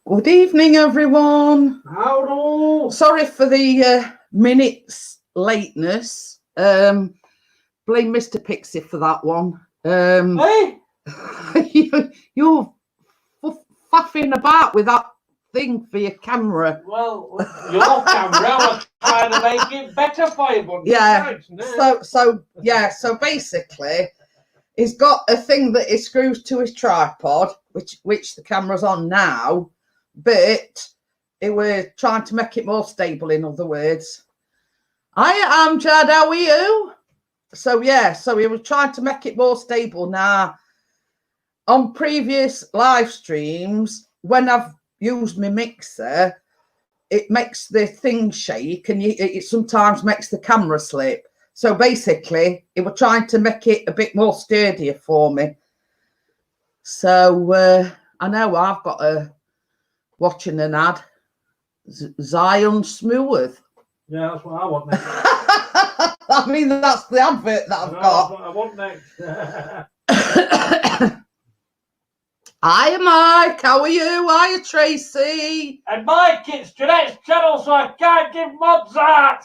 Good evening, everyone. Hello. Sorry for the minutes lateness. Blame Mr. Pixie for that one. Hey, You're faffing about with that thing for your camera. well, your camera was trying to make it better for you, but Yeah. no. So basically, he's got a thing that he screws to his tripod, which the camera's on now, but he was trying to make it more stable. In other words, I am Chad. How are you? So he was trying to make it more stable. Now, on previous live streams, when I've used my mixer, it makes the thing shake, and it sometimes makes the camera slip. So basically, it was trying to make it a bit more sturdier for me. So I know I've got watching an ad, Zion Smooth. Yeah, that's what I want next. I mean, that's the advert that I've got. That's what I want next. Hi, Mike. How are you? Hiya, Tracy. And Mike, it's Jeanette's channel, so I can't give mods that.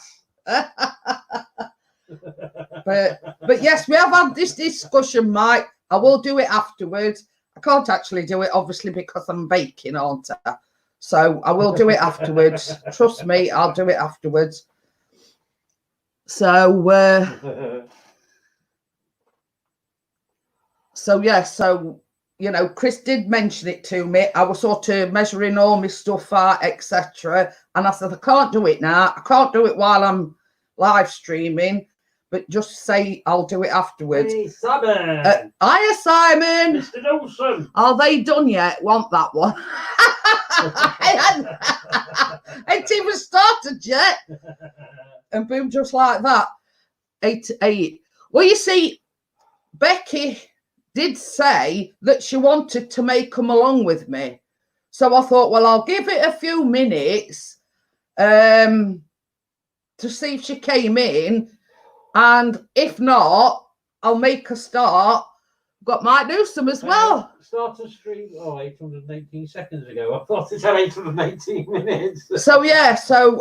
But yes, we have had this discussion, Mike. I will do it afterwards. I can't actually do it, obviously, because I'm baking, aren't I? So I will do it afterwards. Trust me, I'll do it afterwards. So you know, Chris did mention it to me. I was sort of measuring all my stuff out, etc. And I said, I can't do it now. I can't do it while I'm live streaming, but just say I'll do it afterwards. Hey, Simon. Hiya, Simon. Mr. Dawson. Are they done yet? Want that one? Ain't even started yet. And boom, just like that. 8-8. Well, you see, Becky did say that she wanted to make them along with me. So I thought, well, I'll give it a few minutes to see if she came in. And if not, I'll make a start. Might do some as well. Start a stream 818 seconds ago. I thought it had 818 minutes. So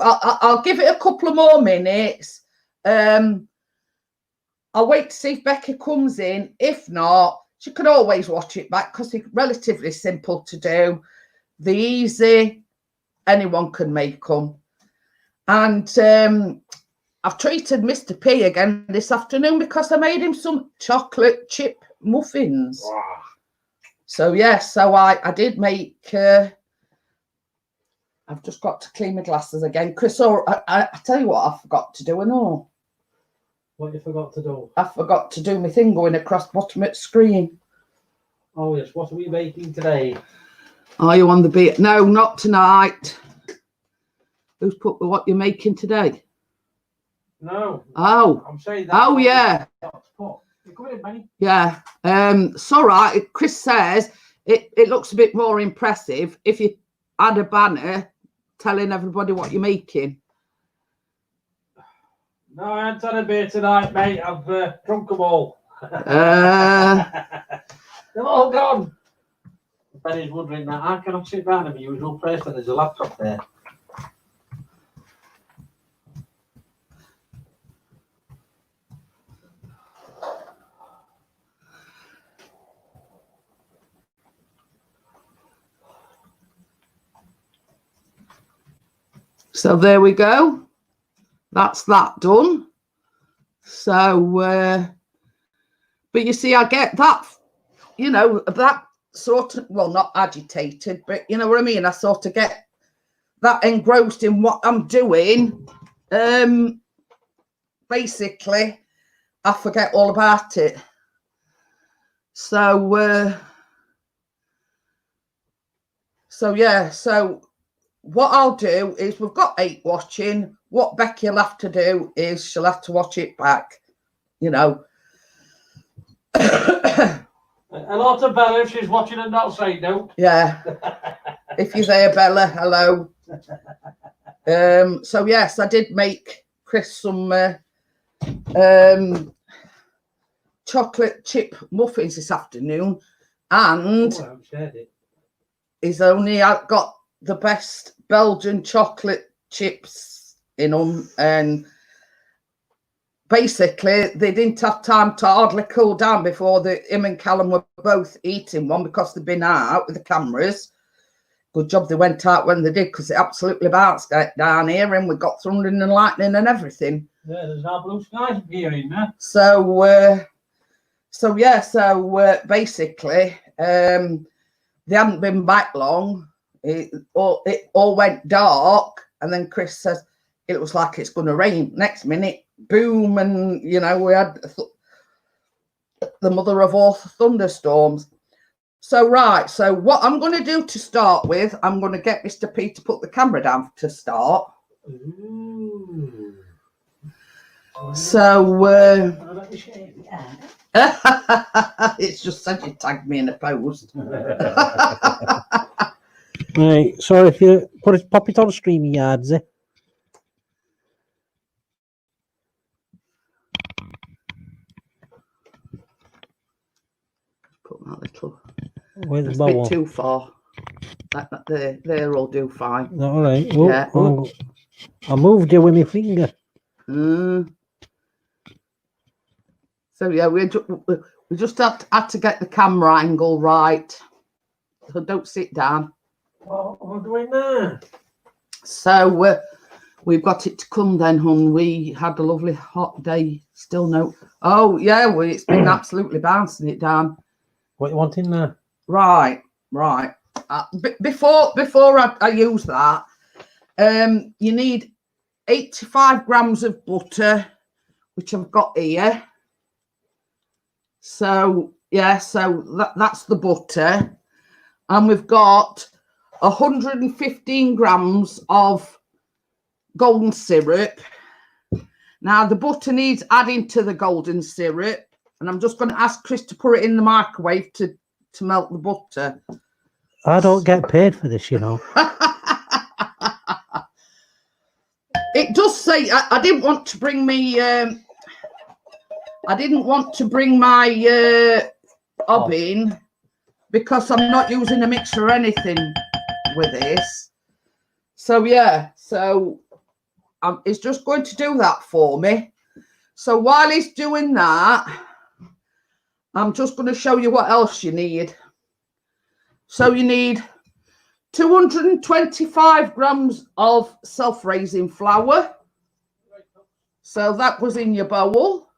I'll give it a couple of more minutes. I'll wait to see if Becky comes in. If not, she can always watch it back because it's relatively simple to do. They're easy. Anyone can make them. And I've treated Mr. P again this afternoon because I made him some chocolate chip muffins. Wow. So I did make. I've just got to clean my glasses again, Chris. Or I tell you what, I forgot to do. I know. What you forgot to do? I forgot to do my thing going across the bottom of the screen. Oh yes, what are we making today? Are you on the beat? No, not tonight. Who's put what you're making today? No. Oh. I'm saying that. Oh yeah. You come in, Benny. Yeah. It's all right. Chris says it looks a bit more impressive if you add a banner telling everybody what you're making. No, I haven't had a beer tonight, mate. I've drunk them all. They're all gone. Benny's wondering now, how can I sit down in my usual place when there's a laptop there? So there we go. That's that done. So, but you see, I get that, you know, that sort of, well, not agitated, but you know what I mean? I sort of get that engrossed in what I'm doing. Basically, I forget all about it. So, so what I'll do is we've got 8 watching. What Becky will have to do is she'll have to watch it back, you know. A lot of Bella if she's watching and not saying no. Yeah. If you're there, Bella, hello. So yes, I did make Chris some chocolate chip muffins this afternoon, and he's only got the best Belgian chocolate chips in them, and basically they didn't have time to hardly cool down before him and Callum were both eating one because they'd been out with the cameras. Good job they went out when they did, because it absolutely bounced down here and we got thunder and lightning and everything. Yeah, there's no blue skies appearing there. So basically, they hadn't been back long. It all went dark, and then Chris says it looks like it's going to rain. Next minute, boom, and you know, we had the mother of all thunderstorms. So so what I'm going to do to start with, I'm going to get Mr. P to put the camera down to start. Ooh. So it's just said you tagged me in a post. Right, so if you pop it on StreamYards, Put that little. with the That's a bit bowl. too far. They're all do fine. Is that all right? Oh, Yeah. oh. I moved you with my finger. So yeah, we just had to get the camera angle right. So don't sit down. What are we doing there? So we've got it to come then, hun. We had a lovely hot day. Still no. Oh yeah, it's been absolutely bouncing it down. What you want in there? Right. Before I use that, you need 85 grams of butter, which I've got here. So yeah, that's the butter, and we've got 115 grams of golden syrup. Now the butter needs adding to the golden syrup, and I'm just going to ask Chris to put it in the microwave to melt the butter. I don't get paid for this, you know. It does say I didn't want to bring me. I didn't want to bring my hob in because I'm not using a mixer or anything with this. So yeah, it's just going to do that for me. So while he's doing that, I'm just going to show you what else you need. So you need 225 grams of self-raising flour. So that was in your bowl.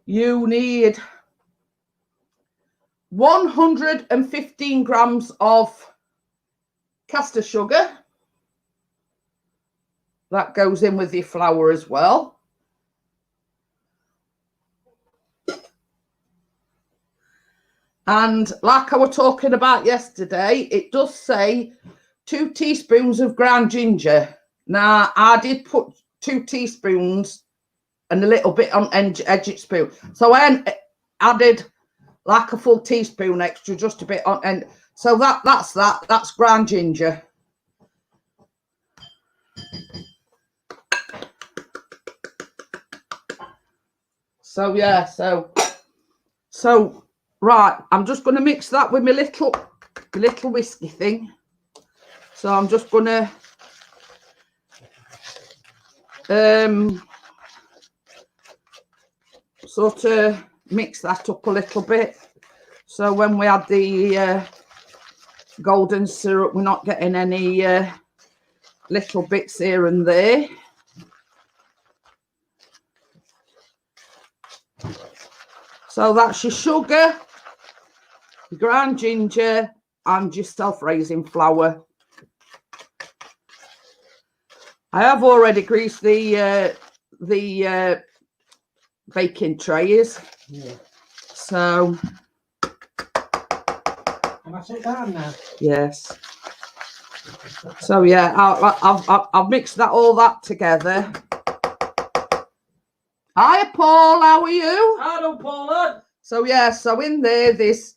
You need 115 grams of caster sugar. That goes in with your flour as well. And like I was talking about yesterday, it does say 2 teaspoons of ground ginger. Now, I did put 2 teaspoons and a little bit on edge spoon. So I added like a full teaspoon extra, just a bit on end. So that's ground ginger. So yeah, so right, I'm just going to mix that with my little whiskey thing. So I'm just going to sort of mix that up a little bit. So when we add the golden syrup, we're not getting any little bits here and there. So that's your sugar, your ground ginger, and your self-raising flour. I have already greased the baking trays. Yeah. So. Can I sit down now? Yes. So yeah, I've mixed all that together. Hi, Paul. How are you? Hello, Paula. So yeah, so in there's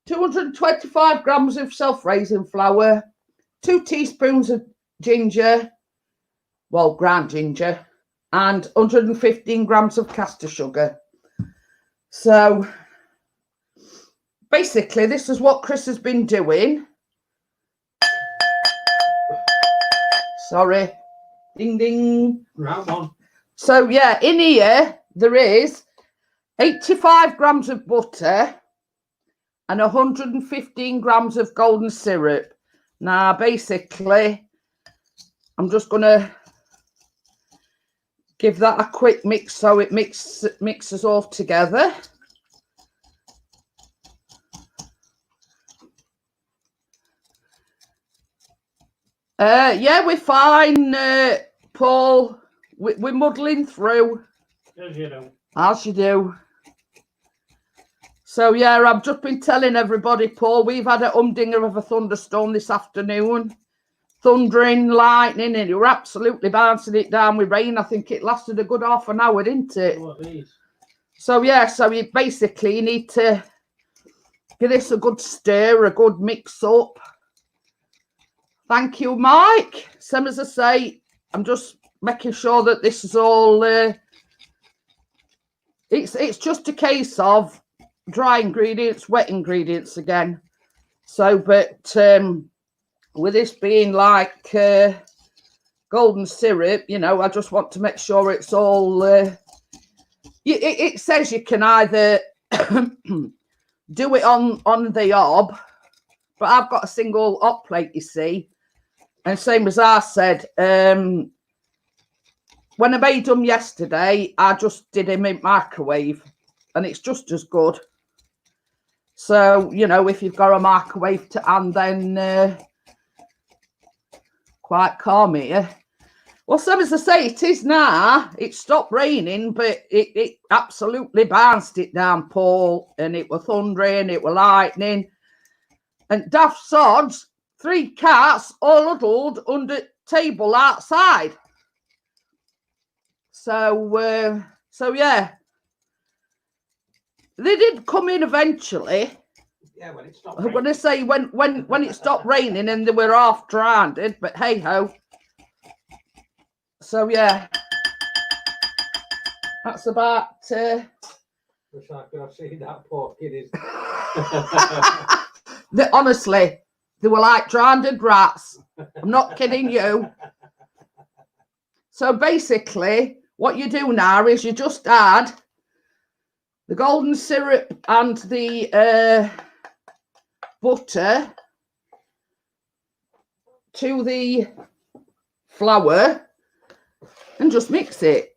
225 grams of self-raising flour, 2 teaspoons of ginger, well, ground ginger, and 115 grams of caster sugar. So basically, this is what Chris has been doing. Sorry. Ding, ding. Right one. So, yeah, in here, there is 85 grams of butter and 115 grams of golden syrup. Now, basically, I'm just going to give that a quick mix so it mixes all together. Yeah, we're fine, Paul. We're muddling through. As you do. As you do. So, yeah, I've just been telling everybody, Paul, we've had a humdinger of a thunderstorm this afternoon. Thundering, lightning, and you're absolutely bouncing it down with rain. I think it lasted a good half an hour, didn't it? Oh, at least. So, yeah, so you basically need to give this a good stir, a good mix up. Thank you, Mike. Same as I say, I'm just making sure that this is all... It's just a case of dry ingredients, wet ingredients again. So, but... with this being like golden syrup, you know, I just want to make sure it's all... it says you can either do it on the hob, but I've got a single hot plate, you see. And same as I said, when I made them yesterday, I just did them in microwave, and it's just as good. So, you know, if you've got a microwave to hand, then... quite calm here. Well, so as I say, it is now. It stopped raining, but it absolutely bounced it down, Paul. And it was thundering, it was lightning. And daft sods, 3 cats all huddled under table outside. So, yeah. They did come in eventually. Yeah, when it stopped I'm raining. going to say when it stopped raining and they were half drowned, but hey ho. So yeah, that's about. Wish I could have seen that poor kiddies. Honestly, they were like drowned rats. I'm not kidding you. So basically, what you do now is you just add the golden syrup and the butter to the flour and just mix it.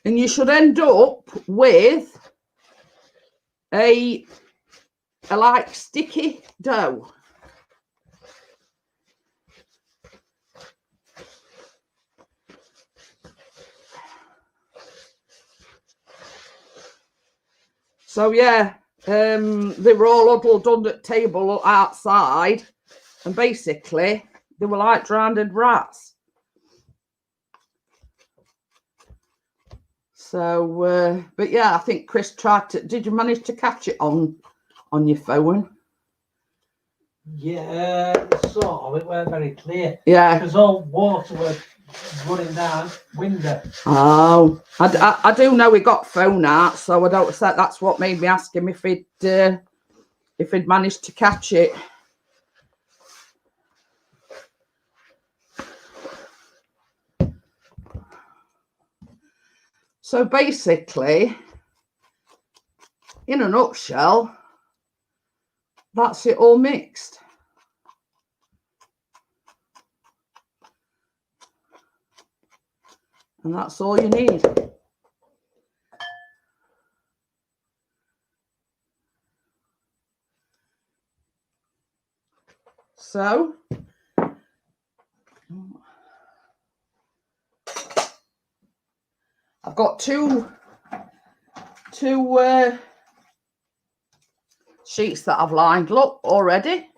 And you should end up with a like sticky dough. So yeah, they were all huddled under the table outside, and basically they were like drowned rats. So, but yeah, I think Chris tried to. Did you manage to catch it on your phone? Yeah, sort of. It weren't very clear. Yeah. Because all water was running down window. Oh, I do know he got phone out, so I don't. That's what made me ask him if he'd managed to catch it. So basically, in a nutshell, that's it all mixed. And that's all you need. So, I've got two sheets that I've lined. Look, already.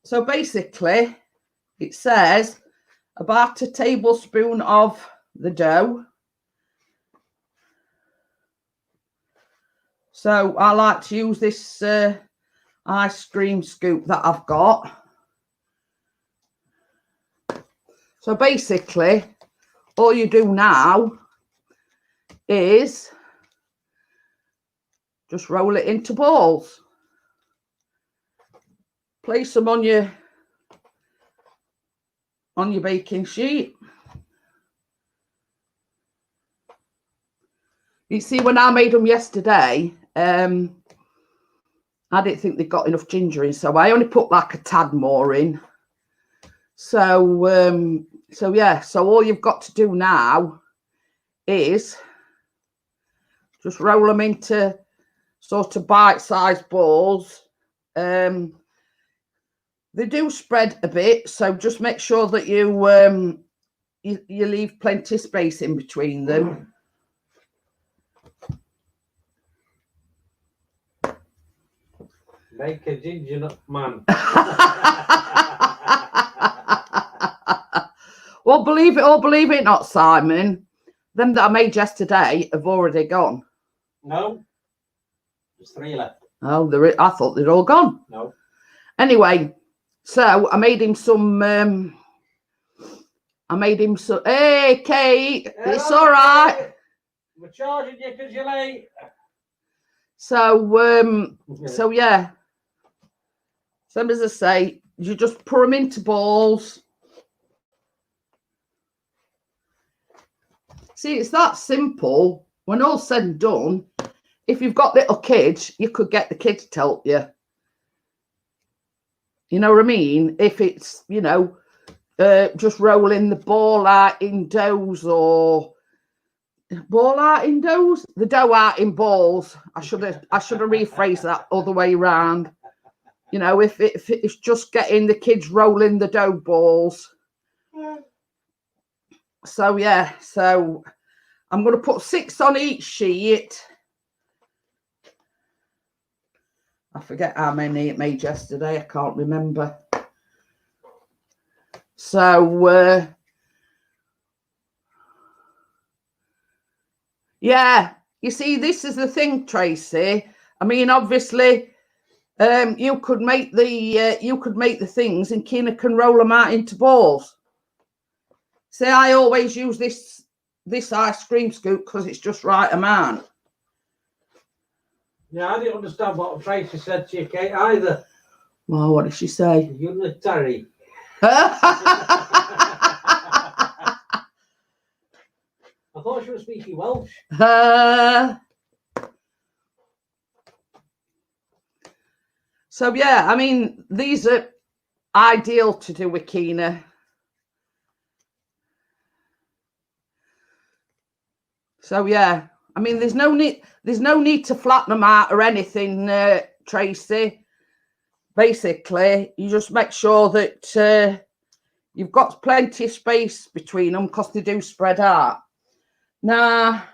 So basically, it says about a tablespoon of the dough. So I like to use this ice cream scoop that I've got. So basically, all you do now is just roll it into balls. Place them on your baking sheet. You see, when I made them yesterday, I didn't think they got enough ginger in, so I only put like a tad more in. So yeah, so all you've got to do now is just roll them into sort of bite-sized balls. They do spread a bit, so just make sure that you leave plenty of space in between them. Make a ginger nut man. Well, believe it or believe it not, Simon, them that I made yesterday have already gone. No, there's 3 left. Oh, I thought they'd all gone. No. Anyway, so I made him some. Hey, Kate, it's all right. We're charging you because you're late. So yeah. Same as I say, you just pour them into balls. See, it's that simple. When all's said and done, if you've got little kids, you could get the kids to help you. You know what I mean? If it's, you know, just rolling the ball out in doughs or ball out in doughs, the dough out in balls. I should have rephrased that other way around. You know, if it's just getting the kids rolling the dough balls. So yeah, so I'm going to put 6 on each sheet. I forget how many it made yesterday. I can't remember. So yeah, you see, this is the thing, Tracy. I mean, obviously, you could make the things, and Kina can roll them out into balls. See, I always use this ice cream scoop because it's just right amount. Yeah, I didn't understand what Tracy said to you, Kate, either. Well, what did she say? Unitary. I thought she was speaking Welsh. So yeah, I mean, these are ideal to do with Kina. So yeah, I mean, there's no need to flatten them out or anything, Tracy. Basically, you just make sure that you've got plenty of space between them because they do spread out. Now,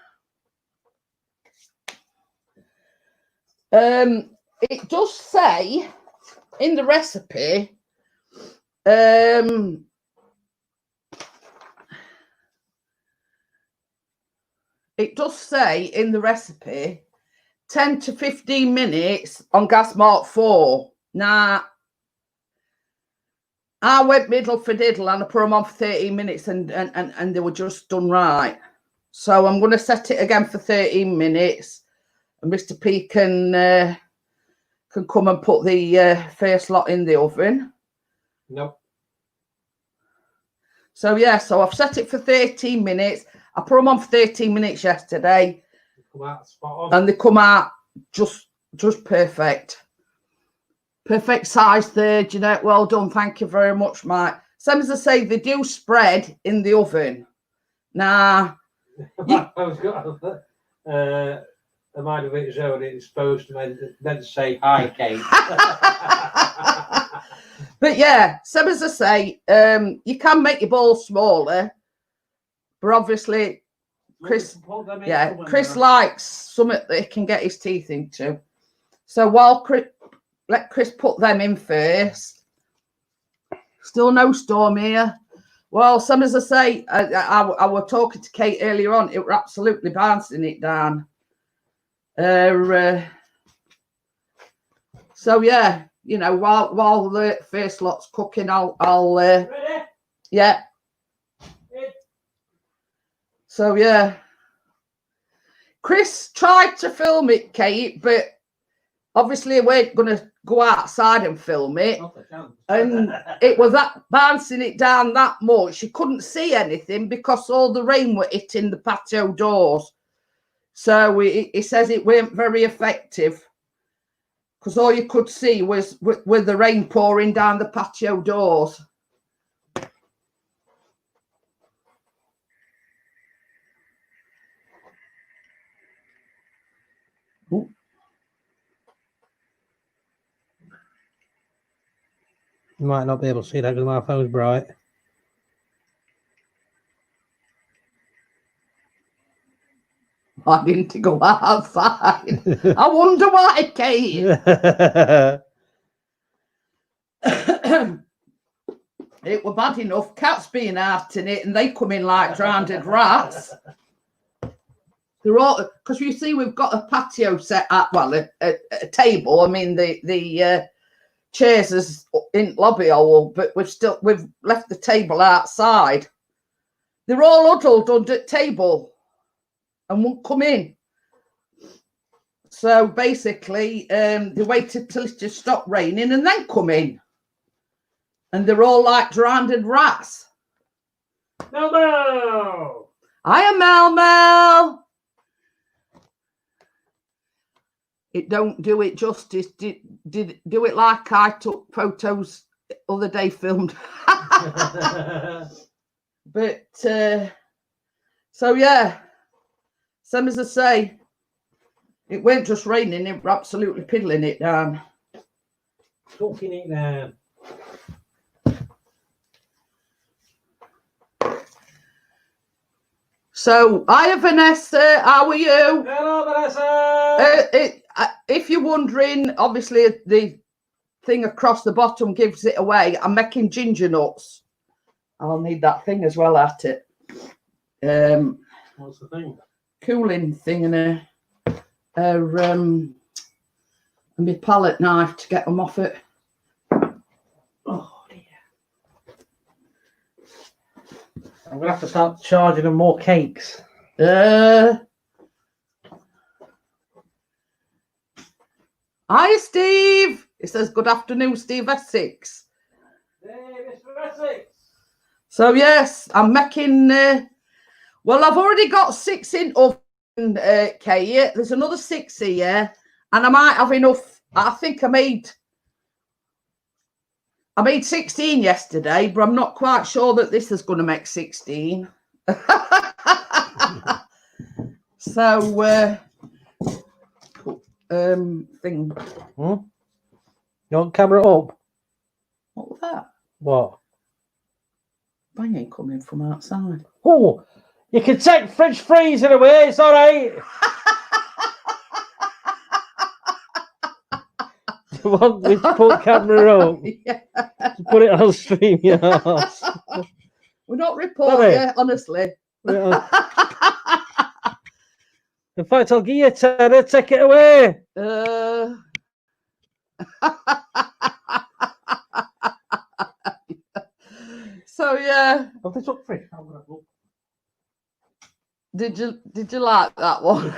it does say in the recipe, it does say in the recipe 10 to 15 minutes on gas mark 4. Now, I went middle for diddle and I put them on for 13 minutes and they were just done right. So I'm going to set it again for 13 minutes. And Mr. P can come and put the first lot in the oven. Nope. So yeah, so I've set it for 13 minutes. I put them on for 13 minutes yesterday. They come out spot on. And they come out just perfect. Perfect size there, Jeanette. Well done. Thank you very much, Mike. Same as I say, they do spread in the oven. Now, I was got a mind of its own. It's supposed to meant to say hi, Kate. But yeah, same as I say, you can make your balls smaller, but obviously Chris likes something that he can get his teeth into. So while let Chris put them in first. Still no storm here. Well, same as I say, I was talking to Kate earlier on. It were absolutely bouncing it down. So yeah, you know, while the first lot's cooking, I'll Ready? yeah. So yeah. Chris tried to film it, Kate, but obviously we weren't going to go outside and film it. Not a chance. And it was that bouncing it down that much. You couldn't see anything because all the rain were hitting the patio doors. So he says it weren't very effective because all you could see was with the rain pouring down the patio doors. Ooh. You might not be able to see that because my phone's bright. I didn't go outside. I wonder why, Kate. It were bad enough. Cats being out in it, and they come in like drowned rats. They're all because you see we've got a patio set up. Well, a table. I mean the chairs is in lobby hole, but we've left the table outside. They're all huddled under the table and won't come in. So basically, they waited till it just stopped raining and then come in. And they're all like drowned rats. No. Hiya, Mel. It don't do it justice. Did do it like I took photos the other day, filmed. But so yeah, same as I say, it weren't just raining; it were absolutely piddling it down. Talking it down. So, hiya, Vanessa. How are you? Hello, Vanessa. If you're wondering, obviously the thing across the bottom gives it away. I'm making ginger nuts. I'll need that thing as well at it. What's the thing? Cooling thing and my palette knife to get them off it. Oh dear. I'm going to have to start charging them more cakes. Hi, Steve. It says, good afternoon, Steve Essex. Hey, Mr. Essex. So, yes, I'm making... well, I've already got 6 in oven, Kate. There's another 6 here. And I might have enough. I think I made 16 yesterday, but I'm not quite sure that this is going to make 16. So, thing. You want camera up? What was that? What? Bang ain't coming from outside. Oh, you can take fridge freezer away. It's all right. Do you want me to put camera up? Yeah. To put it on stream, yes. We're not reporting, Sorry. honestly. In fact, I'll give you a tenner. Take it away. So yeah. Have they took fridge? Did you like that one?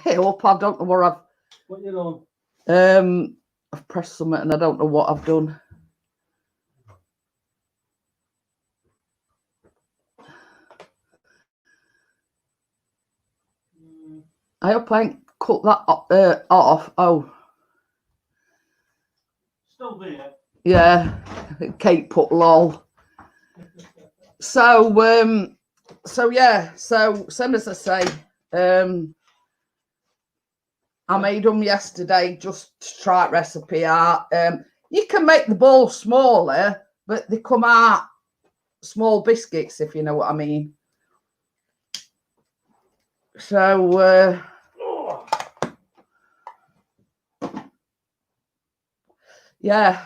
Hey, up, I don't know what What you doing? I've pressed something and I don't know what I've done. I hope I ain't cut that off. Oh. Still there. Yeah. Kate put lol. So yeah, so same as I say, I made them yesterday just to try recipe out. You can make the balls smaller, but they come out small biscuits, if you know what I mean. So yeah,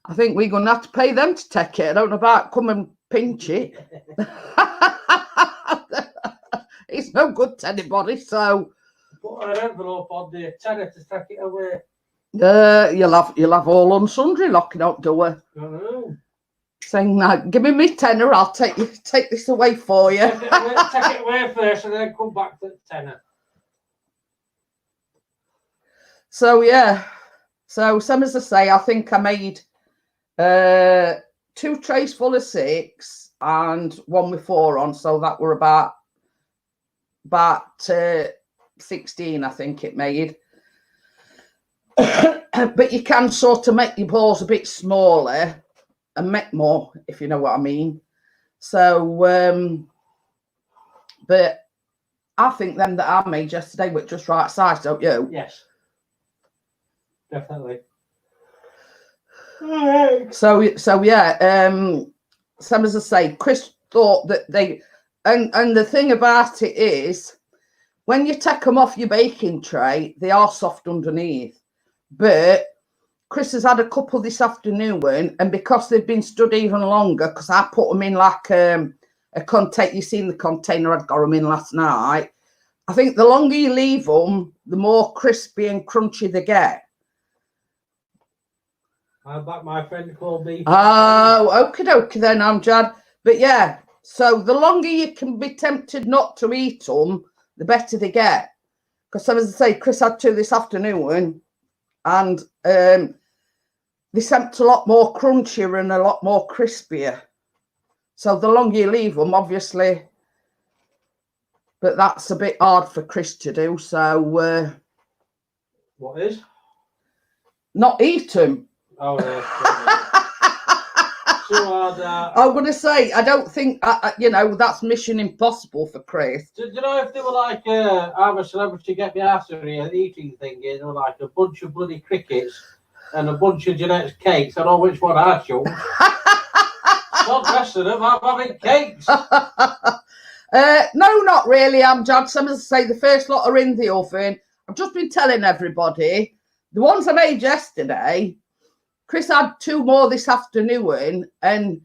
I think we're going to have to pay them to take it. I don't know about come and pinch it. It's no good to anybody, so... Put an envelope on the tenner to take it away. You'll have all on sundry locking up door. I know. saying that, give me my tenner, I'll take this away for you. Take it away first and then come back to the tenner. So yeah, so same as I say, I think I made 2 trays full of 6 and 1 with 4 on, so that were about 16, I think it made. But you can sort of make your balls a bit smaller and make more, if you know what I mean. So but I think them that I made yesterday were just right size, don't you? Yes, definitely. So yeah, same as I say, Chris thought that they, and the thing about it is, when you take them off your baking tray, they are soft underneath. But Chris has had a couple this afternoon, and because they've been stood even longer, because I put them in like a container. You seen the container I'd got them in last night. I think the longer you leave them, the more crispy and crunchy they get. My friend called me. Oh, okie dokie then, Amjad. But yeah, so the longer you can be tempted not to eat them, the better they get. Because as I say, Chris had 2 this afternoon, and they seemed a lot more crunchier and a lot more crispier. So the longer you leave them, obviously, but that's a bit hard for Chris to do. So What is? not eat them. Oh yeah. So hard. I'm going to say, I don't think, that's mission impossible for Chris. Do you know if they were like, I'm a celebrity, get me after here, eating thing, you know, like a bunch of bloody crickets and a bunch of Jeanette's cakes, I know which one I chose. Not the rest of them, I'm having cakes. No, not really, Amjad. Some as I say, the first lot are in the oven. I've just been telling everybody, the ones I made yesterday, Chris had 2 more this afternoon, and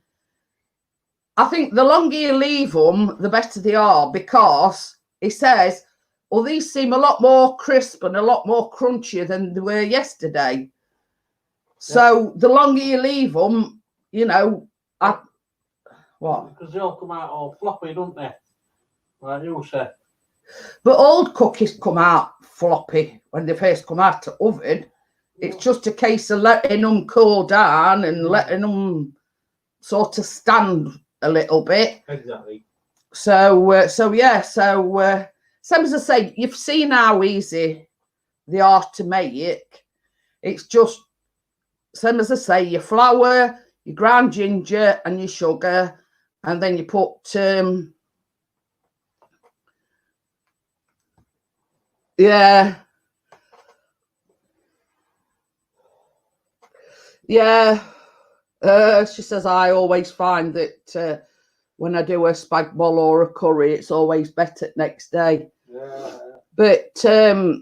I think the longer you leave them, the better they are, because he says, well, these seem a lot more crisp and a lot more crunchier than they were yesterday. So the longer you leave them, what? Because they all come out all floppy, don't they? Like you said. But old cookies come out floppy when they first come out of the oven. It's just a case of letting them cool down and letting them sort of stand a little bit. Exactly. So same as I say, you've seen how easy they are to make. It's just, same as I say, your flour, your ground ginger and your sugar, and then you put yeah. She says, I always find that when I do a spag bol or a curry, it's always better next day. Yeah. But so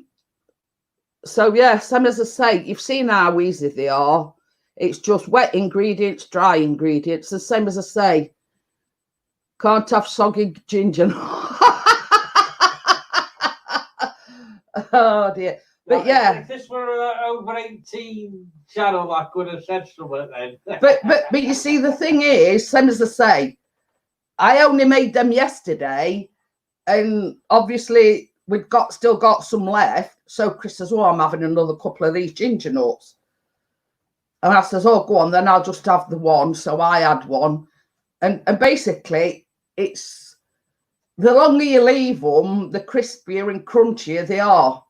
yeah, same as I say, you've seen how easy they are. It's just wet ingredients, dry ingredients. The same as I say, can't have soggy ginger. Oh dear. But yeah, if this were over 18 channel, I could have said something then. but you see, the thing is, same as I say, I only made them yesterday, and obviously we've still got some left. So Chris says, "Oh, I'm having another couple of these ginger nuts," and I says, "Oh, go on, then I'll just have the one." So I had one, and basically, it's the longer you leave them, the crispier and crunchier they are.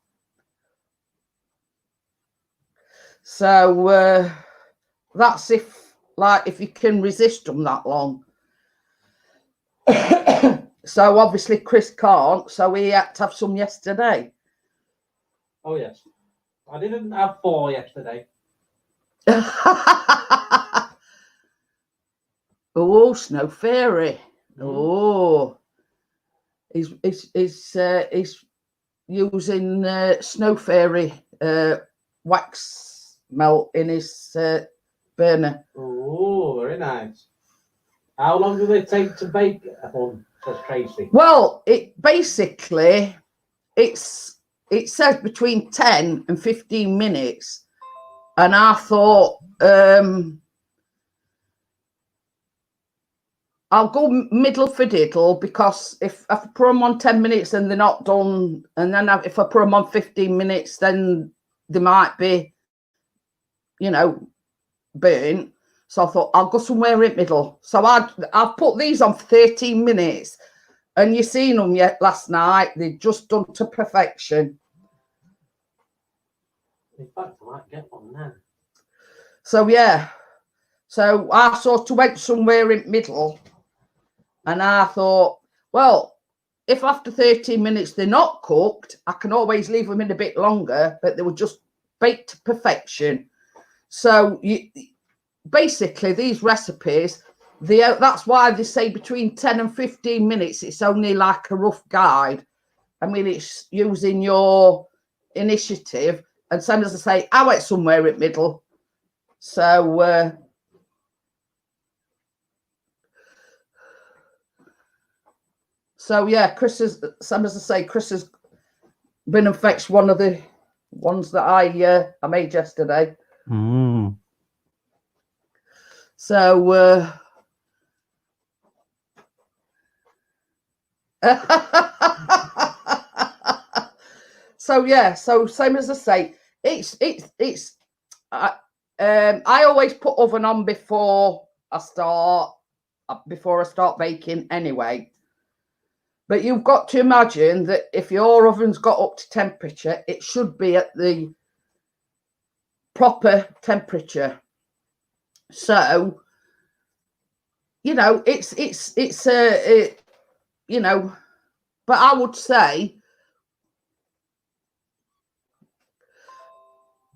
So that's if you can resist them that long. So obviously Chris can't, so he had to have some yesterday. Oh yes, I didn't have 4 yesterday. Oh, Snow Fairy. Oh, he's using Snow Fairy wax melt in his burner. Oh, very nice. How long do they take to bake a one? Says Tracy. Well, it says between 10 and 15 minutes, and I thought I'll go middle for diddle, because if I put them on 10 minutes and they're not done, and then if I put them on 15 minutes, then they might be, you know, burnt. So I thought I'll go somewhere in middle. So I've put these on for 13 minutes, and you seen them yet last night. They've just done to perfection. In fact, I might get one now. So yeah, so I sort of went somewhere in middle, and I thought, well, if after 13 minutes they're not cooked, I can always leave them in a bit longer, but they were just baked to perfection. So basically these recipes, that's why they say between 10 and 15 minutes. It's only like a rough guide. I mean, it's using your initiative, and same as I say, I went somewhere in middle. So yeah, Chris is, same as I say, Chris has been and fetched one of the ones that I made yesterday. So so yeah, so same as I say, I always put oven on before I start baking anyway. But you've got to imagine that if your oven's got up to temperature, it should be at the proper temperature. So, you know, it's you know, but I would say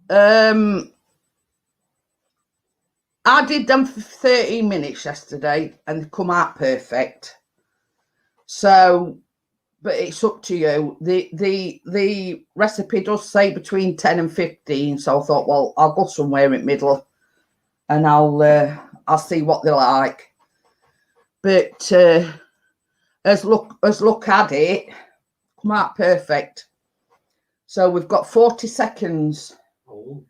I did them for 30 minutes yesterday and they come out perfect. So, but it's up to you. The recipe does say between 10 and 15. So I thought, well, I'll go somewhere in middle and I'll see what they're like. But as look at it, come out perfect. So we've got 40 seconds. Oh.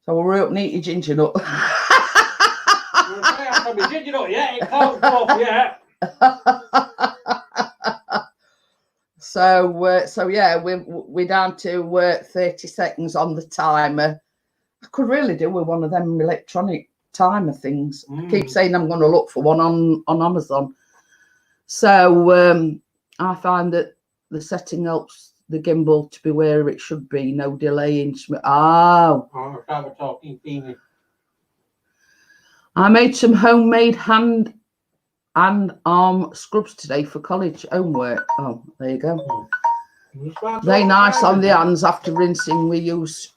So we'll up neat your ginger nut. Ginger nut, yeah, it can't go off yet. So yeah, we're down to 30 seconds on the timer. I could really do with one of them electronic timer things. I keep saying I'm going to look for one on Amazon. So I find that the setting helps the gimbal to be where it should be. No delaying. I made some homemade hand and arm scrubs today for college homework. Oh, there you go. They nice on the hands after rinsing. We use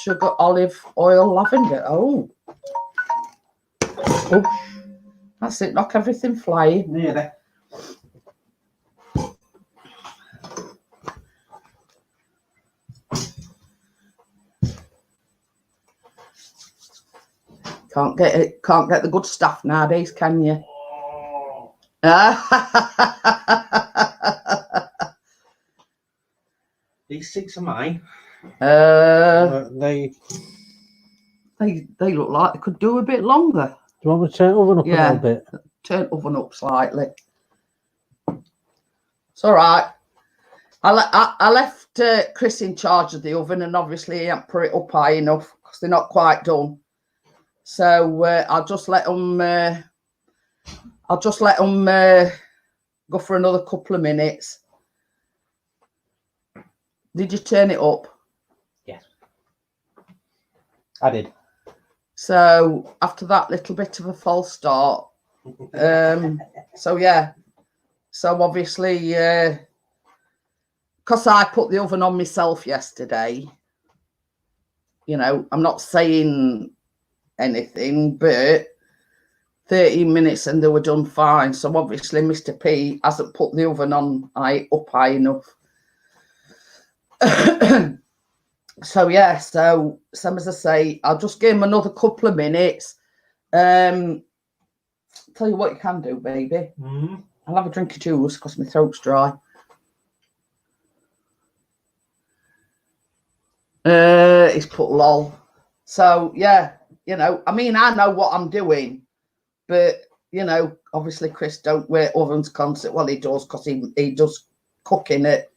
sugar, olive oil, lavender. Oh, that's it. Knock everything flying. Yeah. Can't get the good stuff nowadays, can you? These 6 are mine. They look like they could do a bit longer. Do you want me to turn the oven up a little bit? Turn oven up slightly. It's all right. I left Chris in charge of the oven, and obviously he hadn't put it up high enough because they're not quite done. So I'll just let them. Go for another couple of minutes. Did you turn it up? Yes, I did. So after that little bit of a false start, so yeah, so obviously, because I put the oven on myself yesterday, you know, I'm not saying anything, but 30 minutes and they were done fine. So obviously Mr. P hasn't put the oven on up high enough. So yeah, so same as I say, I'll just give him another couple of minutes. Tell you what you can do, baby. I'll have a drink of juice because my throat's dry. He's put lol. So yeah, you know, I mean, I know what I'm doing, but you know, obviously Chris don't wear ovens constant. Well, he does because he does cooking it.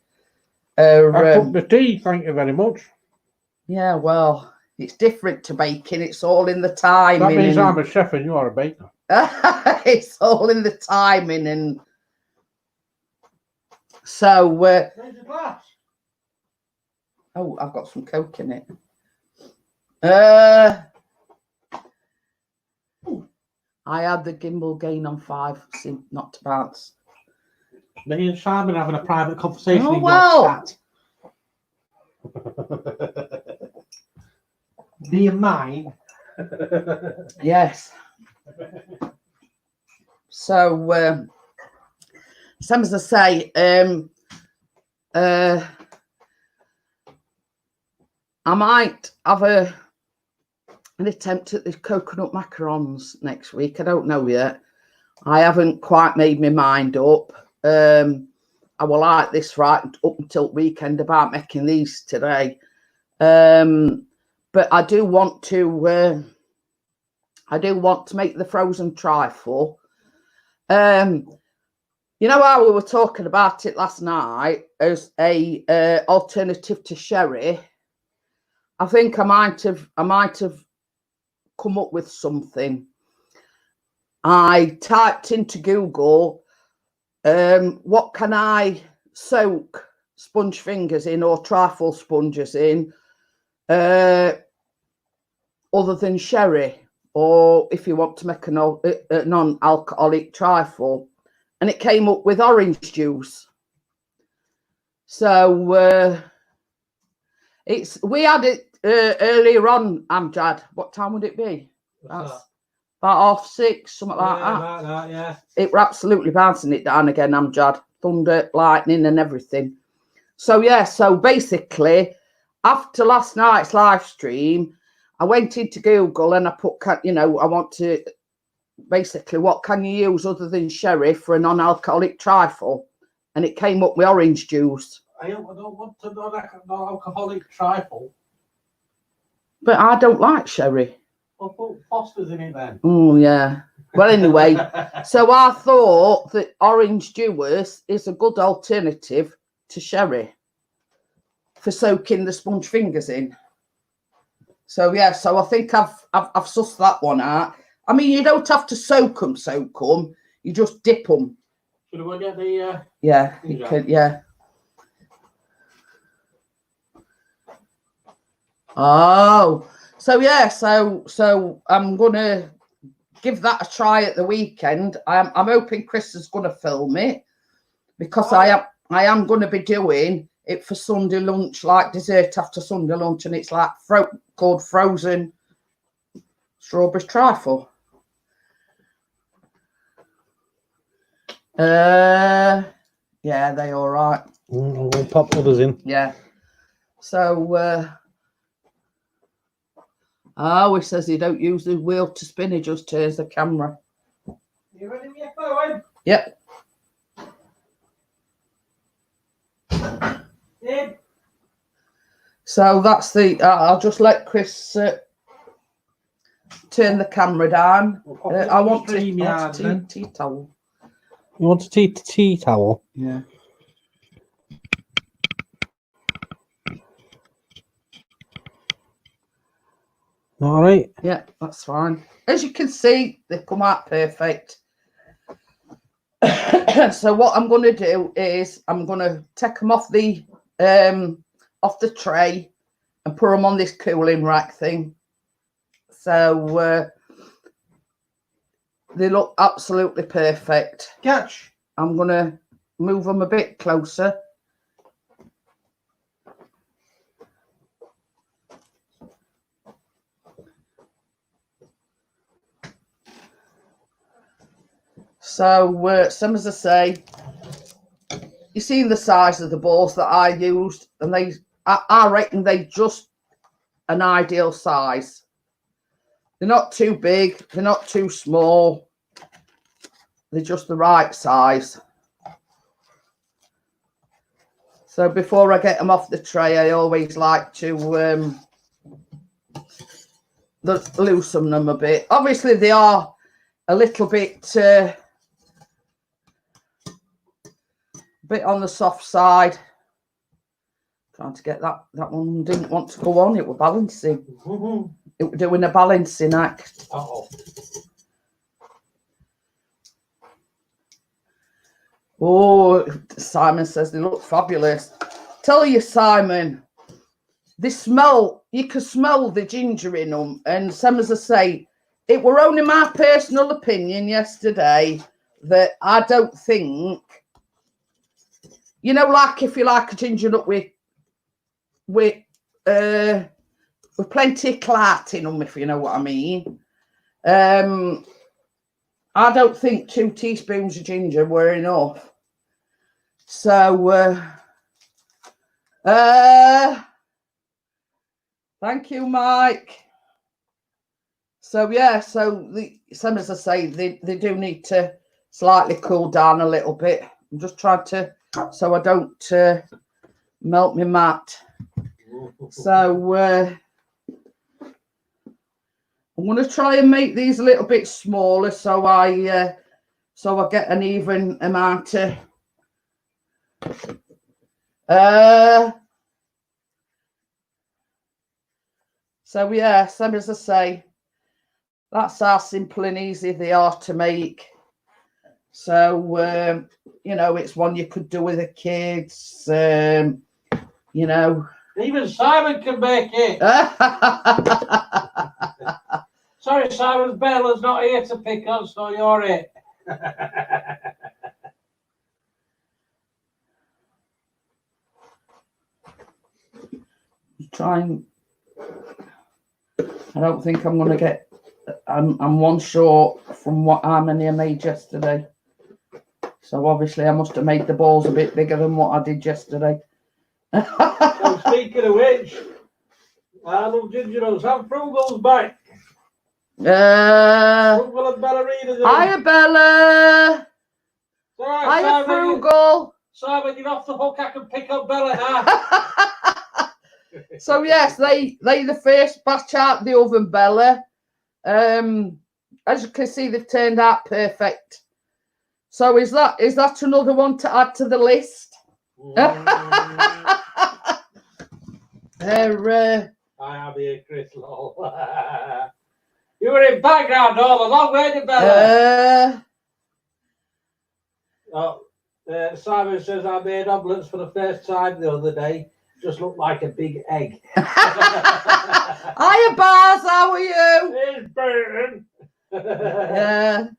I cook the tea, thank you very much. Yeah, well, it's different to baking. It's all in the timing. That means I'm a chef and you are a baker. It's all in the timing, and so. Where's the glass? Oh, I've got some Coke in it. I had the gimbal gain on 5, seemed not to bounce. Me and Simon having a private conversation Oh, in well. your chat. Me and mine. Yes. So, same as I say, I might have an attempt at the coconut macarons next week. I don't know yet. I haven't quite made my mind up. I will like this right up until weekend about making these today. But I do want to make the frozen trifle. You know how we were talking about it last night as a alternative to sherry. I think I might have come up with something. I typed into Google, what can I soak sponge fingers in or trifle sponges in other than sherry, or if you want to make a non-alcoholic trifle, and it came up with orange juice. So we had it earlier on, Amjad. What time would it be? That's about 6:30, something like that. Like that, yeah. It were absolutely bouncing it down again, Amjad. Thunder, lightning and everything. So yeah, so basically after last night's live stream, I went into Google and I put, you know, I want to basically, what can you use other than sherry for a non-alcoholic trifle? And it came up with orange juice. I don't want to non-alcoholic trifle. But I don't like sherry. Well, put Foster's in it then. Oh, yeah. Well, anyway, so I thought that orange juice is a good alternative to sherry for soaking the sponge fingers in. So, yeah, so I think I've sussed that one out. I mean, you don't have to soak them. You just dip them. Should we get the... Yeah, you could, yeah. Oh, so yeah, so I'm gonna give that a try at the weekend. I'm hoping Chris is gonna film it because I am gonna be doing it for Sunday lunch, like dessert after Sunday lunch, and it's like called frozen strawberry trifle. Yeah, they all right. I'm going to pop others in. Yeah. So, he says he don't use the wheel to spin, he just turns the camera. You ready with your phone? Yep. Yeah. So that's the, I'll just let Chris turn the camera down. I want to tea towel. You want a tea towel? Yeah. All right. Yeah, that's fine. As you can see, they've come out perfect. So what I'm going to do is I'm going to take them off the tray and put them on this cooling rack thing. So they look absolutely perfect. Catch. I'm going to move them a bit closer. So, some as I say, you seen the size of the balls that I used, and I reckon they just an ideal size. They're not too big, they're not too small. They're just the right size. So before I get them off the tray, I always like to loosen them a bit. Obviously, they are a little bit on the soft side. Trying to get that one didn't want to go on. It were balancing. It were doing a balancing act. Uh-oh. Oh, Simon says they look fabulous. Tell you, Simon, they smell. You can smell the ginger in them. And some as I say, it were only my personal opinion yesterday that I don't think, you know, like if you like a ginger nut with plenty of clot in them, if you know what I mean. I don't think 2 teaspoons of ginger were enough. So, thank you, Mike. So, yeah, so some as I say, they do need to slightly cool down a little bit. I'm just trying to, so I don't melt my mat. So, I'm going to try and make these a little bit smaller so I get an even amount of so yeah, same as I say, that's how simple and easy they are to make. So you know, it's one you could do with the kids, you know. Even Simon can make it. Sorry, Simon, Bella's not here to pick on, so you're it. Trying. I don't think I'm going to get. I'm one short from how many I made yesterday. So obviously I must have made the balls a bit bigger than what I did yesterday. So speaking of which, I love ginger nuts. Have Frugal's back. Frugal and Ballerina's in. Hiya, Bella. Right, Hiya, Frugal. Simon, you're off the hook. I can pick up Bella now. So yes, they the first batch out the oven, Bella. As you can see, they've turned out perfect. So is that another one to add to the list? I am here, Chris Lowell. You were in background all along, weren't you, Bella? Simon says I made omelettes for the first time the other day. Just looked like a big egg. Hiya, Baz, how are you? It's burning. Yeah,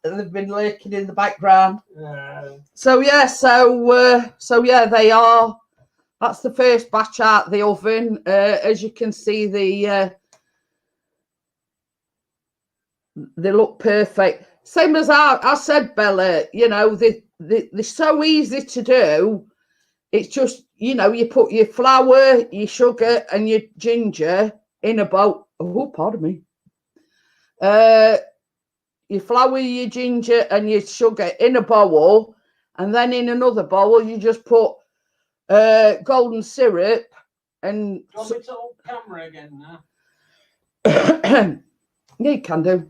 they've been lurking in the background. So yeah, they are. That's the first batch out the oven. As you can see, they look perfect. Same as I said, Bella. You know, they're so easy to do. It's just, you know, you put your flour, your sugar, and your ginger in a bowl. Oh, pardon me. You flour, your ginger, and your sugar in a bowl, and then in another bowl you just put golden syrup and. Do you want me to hold camera again now? Yeah, you can do.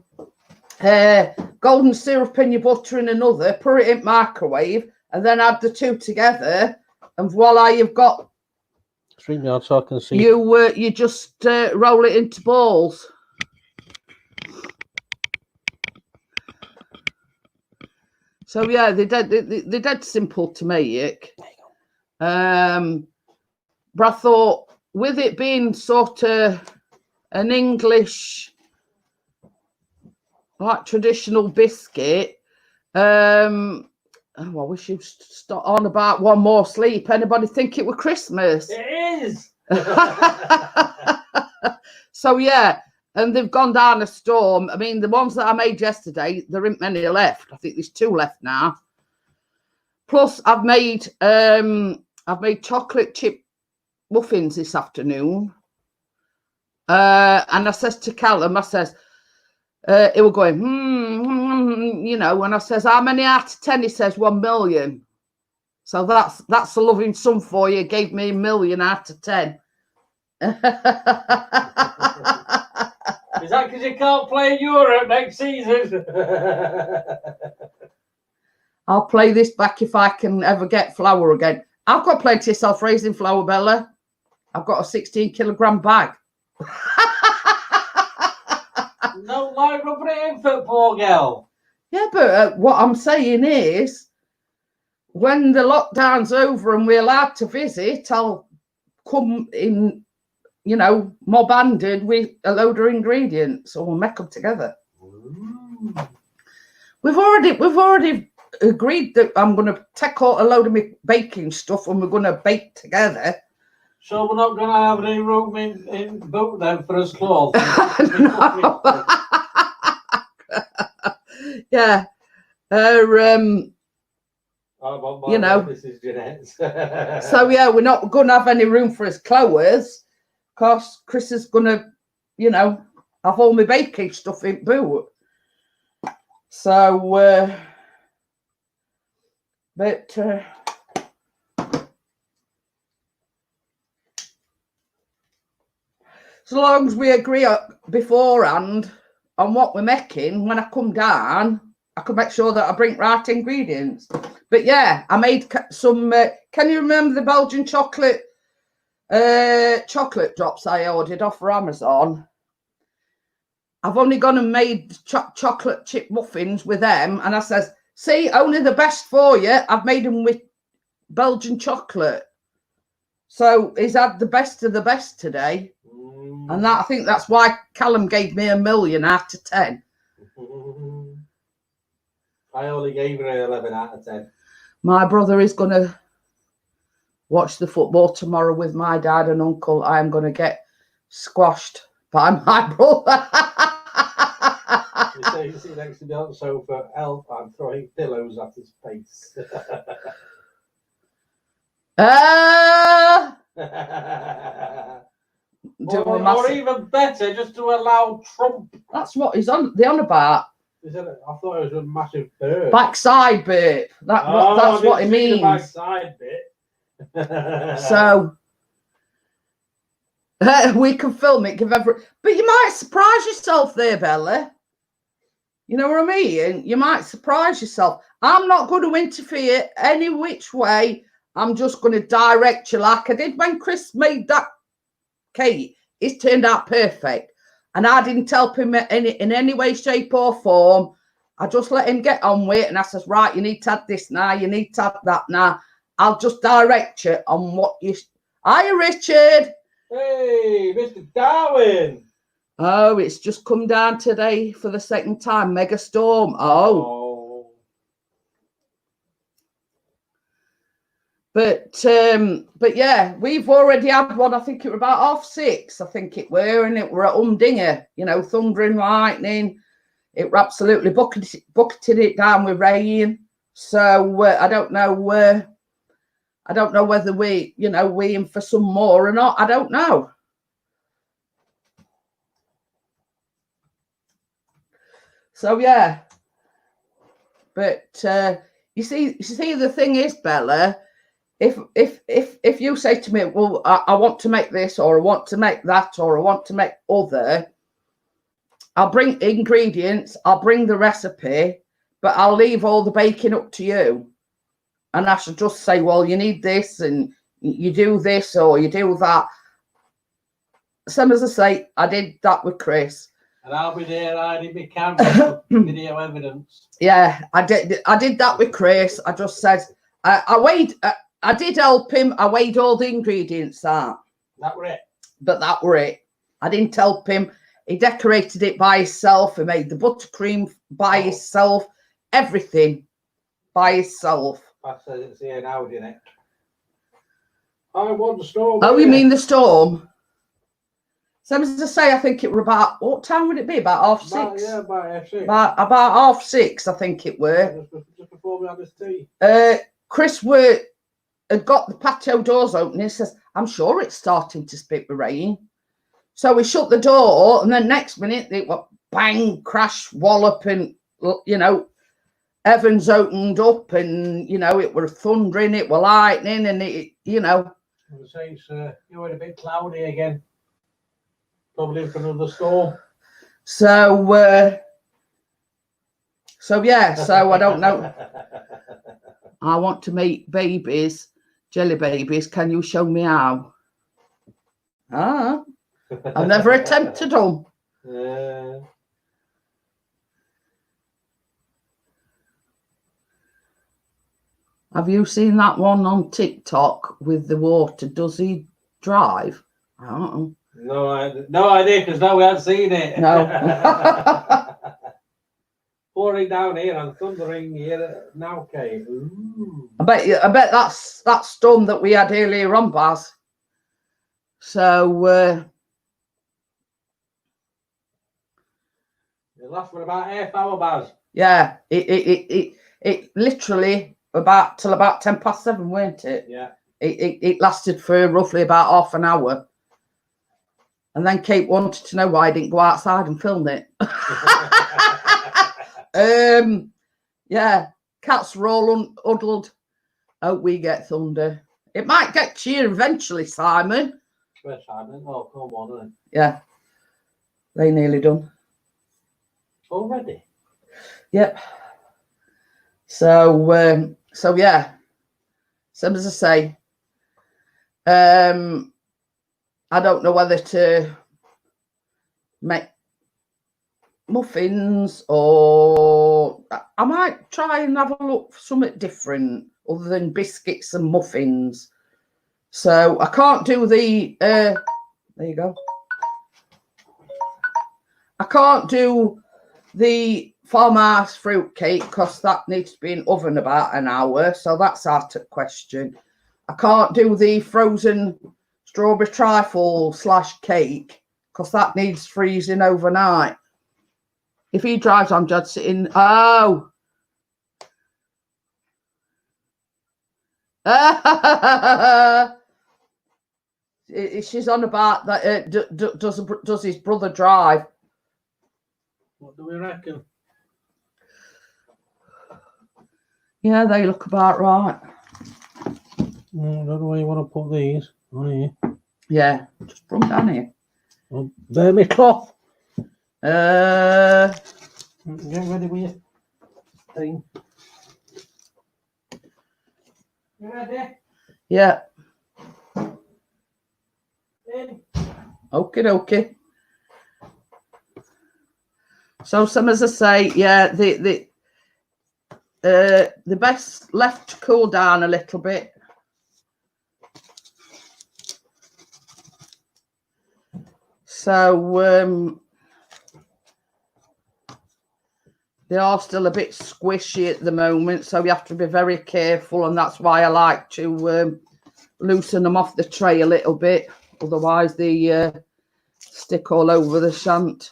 Golden syrup and your butter in another. Put it in microwave, and then add the two together, and voila, you've got. StreamYard so I can see. You just roll it into balls. So yeah, they're dead simple to make. But I thought with it being sort of an English, like traditional biscuit, oh, I wish you'd start on about one more sleep. Anybody think it were Christmas? It is. So yeah, and they've gone down a storm. I mean, the ones that I made yesterday, there ain't many left. I think there's 2 left now. Plus, I've made chocolate chip muffins this afternoon. And I says to Callum, I says, it was going, you know, and I says, how many out of 10? He says 1 million. So that's a loving sum for you. Gave me 1 million out of 10. Is that because you can't play in Europe next season? I'll play this back if I can ever get flour again. I've got plenty of self-raising flour, Bella. I've got a 16-kilogram bag. No, like rubber it in for poor girl. Yeah, but what I'm saying is, when the lockdown's over and we're allowed to visit, I'll come in, you know, mob-handed with a load of ingredients, or we'll make them together. Ooh. We've already agreed that I'm going to take out a load of my baking stuff and we're going to bake together. So we're not going to have any room in boat then for us clothes? Yeah. You know. This is Jeanette. So, yeah, we're not going to have any room for his clothes because Chris is going to, you know, have all my baking stuff in boot. So, but... so long as we agree beforehand on what we're making, when I come down, I can make sure that I bring right ingredients. But yeah, I made some. Can you remember the Belgian chocolate drops I ordered off for Amazon? I've only gone and made chocolate chip muffins with them, and I says, "See, only the best for you. I've made them with Belgian chocolate." So he's had the best of the best today. And that, I think that's why Callum gave me 1 million out of 10. I only gave her 11 out of 10. My brother is going to watch the football tomorrow with my dad and uncle. I am going to get squashed by my brother. You see next to me on the sofa, Elf, I'm throwing pillows at his face. Or even better, just to allow Trump. That's what he's on. They're on about. I thought it was a massive bird. Backside bit. That's what it means. The backside bit. So we can film it. But you might surprise yourself there, Bella. You know what I mean? You might surprise yourself. I'm not going to interfere any which way. I'm just going to direct you like I did when Chris made that cake. It's turned out perfect. And I didn't help him in any way, shape or form. I just let him get on with it. And I says, right, you need to add this now. You need to add that now. I'll just direct you on what you... Hiya, Richard. Hey, Mr. Darwin. Oh, it's just come down today for the second time. Mega storm. Oh. But yeah, we've already had one. I think it was about 6:30. I think it were, and it were at Humdinger. You know, thunder and lightning. It were absolutely bucketed it down with rain. So I don't know. I don't know whether we in for some more or not. I don't know. So yeah, but you see, the thing is, Bella. If you say to me, well, I want to make this, or I want to make that, or I want to make other, I'll bring ingredients, I'll bring the recipe, but I'll leave all the baking up to you. And I should just say, well, you need this, and you do this, or you do that. Same as I say, I did that with Chris. And I'll be there hiding my camera for video evidence. Yeah, I did that with Chris. I just said, I weighed... I did help him. I weighed all the ingredients out. That were it. But that were it. I didn't help him. He decorated it by himself. He made the buttercream by himself. Everything by himself. That's as it's here now, Jeanette. I want the storm. Oh, you mean the storm? So as I say, I think it were about, what time would it be? About 6:30? Yeah, about 6:30. About 6:30, I think it were. Just before we had this tea. Chris had got the patio doors open. He says, I'm sure it's starting to spit with rain. So we shut the door, and then next minute it went bang, crash, wallop, and you know, heavens opened up, and you know, it were thundering, it were lightning, and it, you know. I would say it's a bit cloudy again. Probably for another storm. So yeah, so I don't know. I want to make babies, jelly babies. Can you show me how? Ah, I've never attempted them. Have you seen that one on TikTok with the water? Does he drive? I don't know. No idea, because no, we haven't seen it. No. Pouring down here and thundering here now, Kate. Ooh. I bet that's that storm that we had earlier on, Baz. So It lasts for about half hour, Baz. yeah, it literally till about 7:10, weren't it? Yeah. It lasted for roughly about half an hour. And then Kate wanted to know why I didn't go outside and film it. Yeah, cats are all huddled. Hope we get thunder. It might get to you eventually, Simon. Where's Simon? Oh, come on, isn't it? Yeah, they nearly done. Already? Yep. So yeah. Same as I say. I don't know whether to make muffins or I might try and have a look for something different other than biscuits and muffins. So I can't do the there you go. I can't do the farmhouse fruit cake because that needs to be in oven about an hour, so that's out of question. I can't do the frozen strawberry trifle / cake because that needs freezing overnight. If he drives, I'm just sitting. Oh. She's on about that. Does his brother drive? What do we reckon? Yeah, they look about right. I don't know where you want to put these on here. Yeah, just put them down here. Oh, there, me cloth. Get ready with your thing. You ready? Yeah. In. Okay. So some as I say, yeah, the best left to cool down a little bit. So they are still a bit squishy at the moment, so you have to be very careful, and that's why I like to loosen them off the tray a little bit. Otherwise, they stick all over the shan't.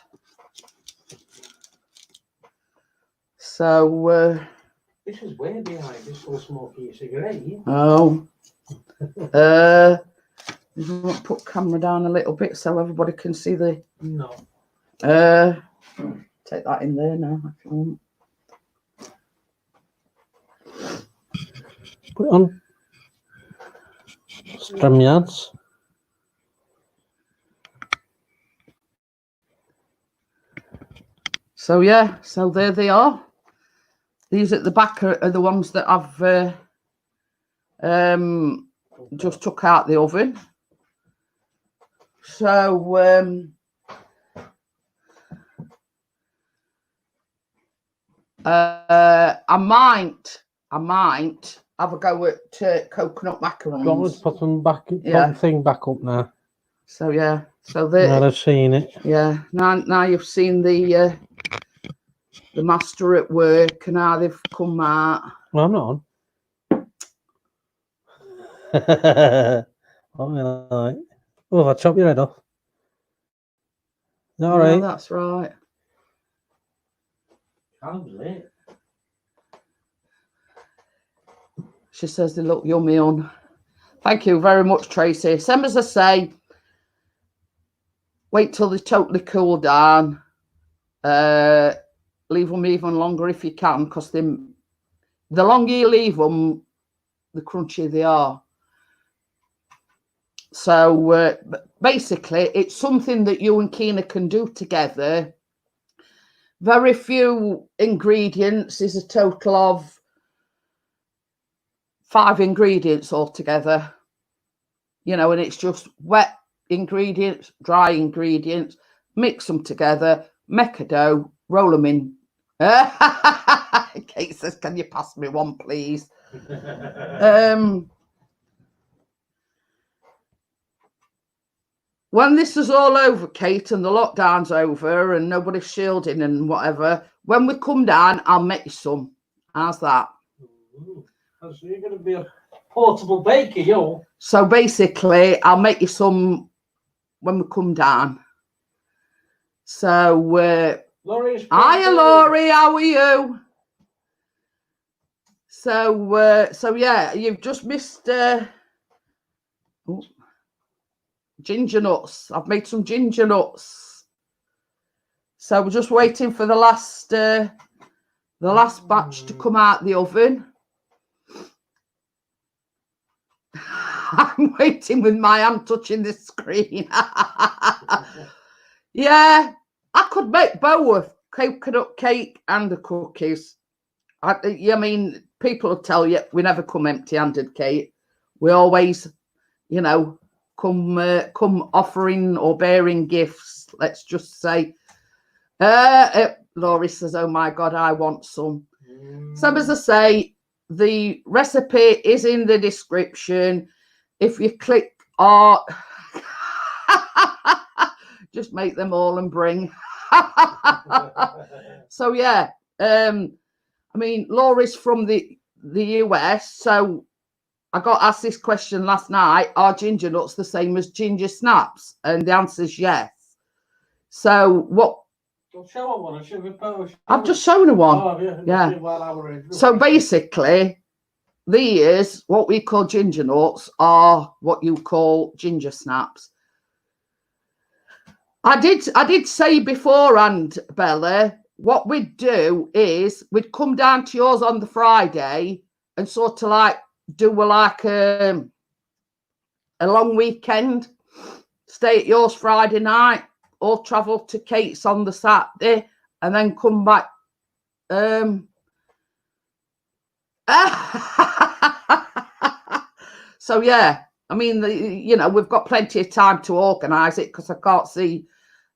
So This is way behind. This whole smoky cigarette. oh, you want to put camera down a little bit so everybody can see the. No. Take that in there now if you want. Put it on. StreamYards. So yeah, so there they are. These at the back are the ones that I've just took out the oven. So I might have a go at coconut macarons. Got to put them back. Yeah. Put the thing back up now. So yeah, so Now I've seen it. Yeah, now you've seen the master at work and how they've come out. Well, I'm not on. Oh, I'll chop your head off. Is that all right? Yeah, that's right. Sounds late. She says they look yummy on. Thank you very much, Tracy. Same as I say, wait till they totally cool down. Leave them even longer if you can, because the longer you leave them, the crunchier they are. So basically, it's something that you and Keena can do together very few ingredients. Is a total of 5 ingredients altogether. You know, and it's just wet ingredients, dry ingredients, mix them together, make a dough, roll them in. Kate says, can you pass me one, please? When this is all over, Kate, and the lockdown's over and nobody's shielding and whatever, when we come down, I'll make you some. How's that? So you're going to be a portable baker, yo. So basically, I'll make you some when we come down. So, hiya, Laurie, how are you? So yeah, you've just missed ginger nuts. I've made some ginger nuts. So we're just waiting for the last batch to come out the oven. I'm waiting with my hand touching the screen. Yeah, I could make both coconut cake and the cookies. I mean, people will tell you we never come empty-handed, Kate. We always, you know, come offering or bearing gifts. Let's just say. Laurie says, "Oh my God, I want some." So as I say, the recipe is in the description. If you click art, just make them all and bring. So yeah, I mean, Laura's from the US, so I got asked this question last night: are ginger nuts the same as ginger snaps? And the answer is yes. So what? Well, show her one. I've just shown her one. Oh, yeah. Yeah. So basically, these, what we call ginger nuts, are what you call ginger snaps. I did say beforehand, Bella, what we'd do is we'd come down to yours on the Friday and sort of like do a long weekend, stay at yours Friday night, or travel to Kate's on the Saturday, and then come back. So yeah, I mean, you know, we've got plenty of time to organise it because I can't see.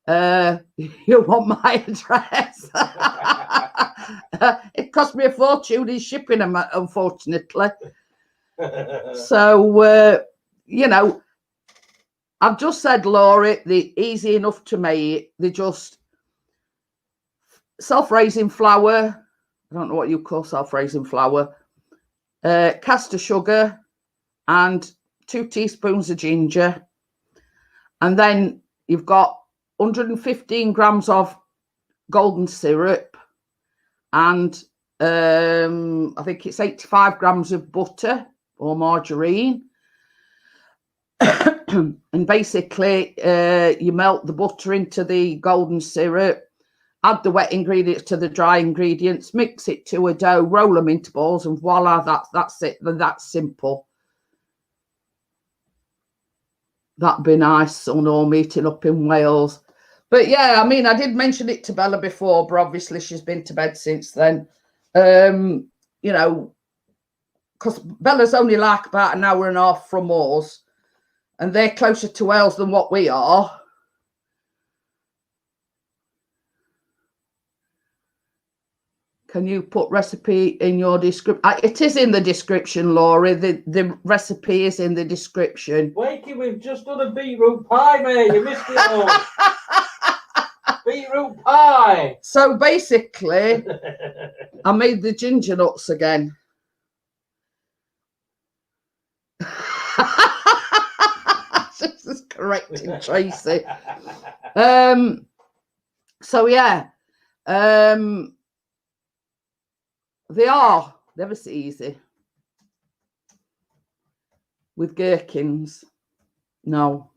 You want my address? It cost me a fortune in shipping them, unfortunately. So you know, I've just said, Laurie, they're easy enough to make. They're just self-raising flour. I don't know what you call self-raising flour. Caster sugar and 2 teaspoons of ginger. And then you've got 115 grams of golden syrup. And I think it's 85 grams of butter or margarine. And basically, you melt the butter into the golden syrup, add the wet ingredients to the dry ingredients, mix it to a dough, roll them into balls, and voila, that's it. That's simple. That'd be nice on all meeting up in Wales. But yeah, I mean, I did mention it to Bella before, but obviously she's been to bed since then. You know, because Bella's only like about an hour and a half from us, and they're closer to Wales than what we are. Can you put recipe in your description? It is in the description, Laurie. The recipe is in the description. Wakey, we've just done a beetroot pie, mate. You missed it all. Beetroot pie. So basically, I made the ginger nuts again. This is correcting Tracy. So yeah, they are never so easy with gherkins. No.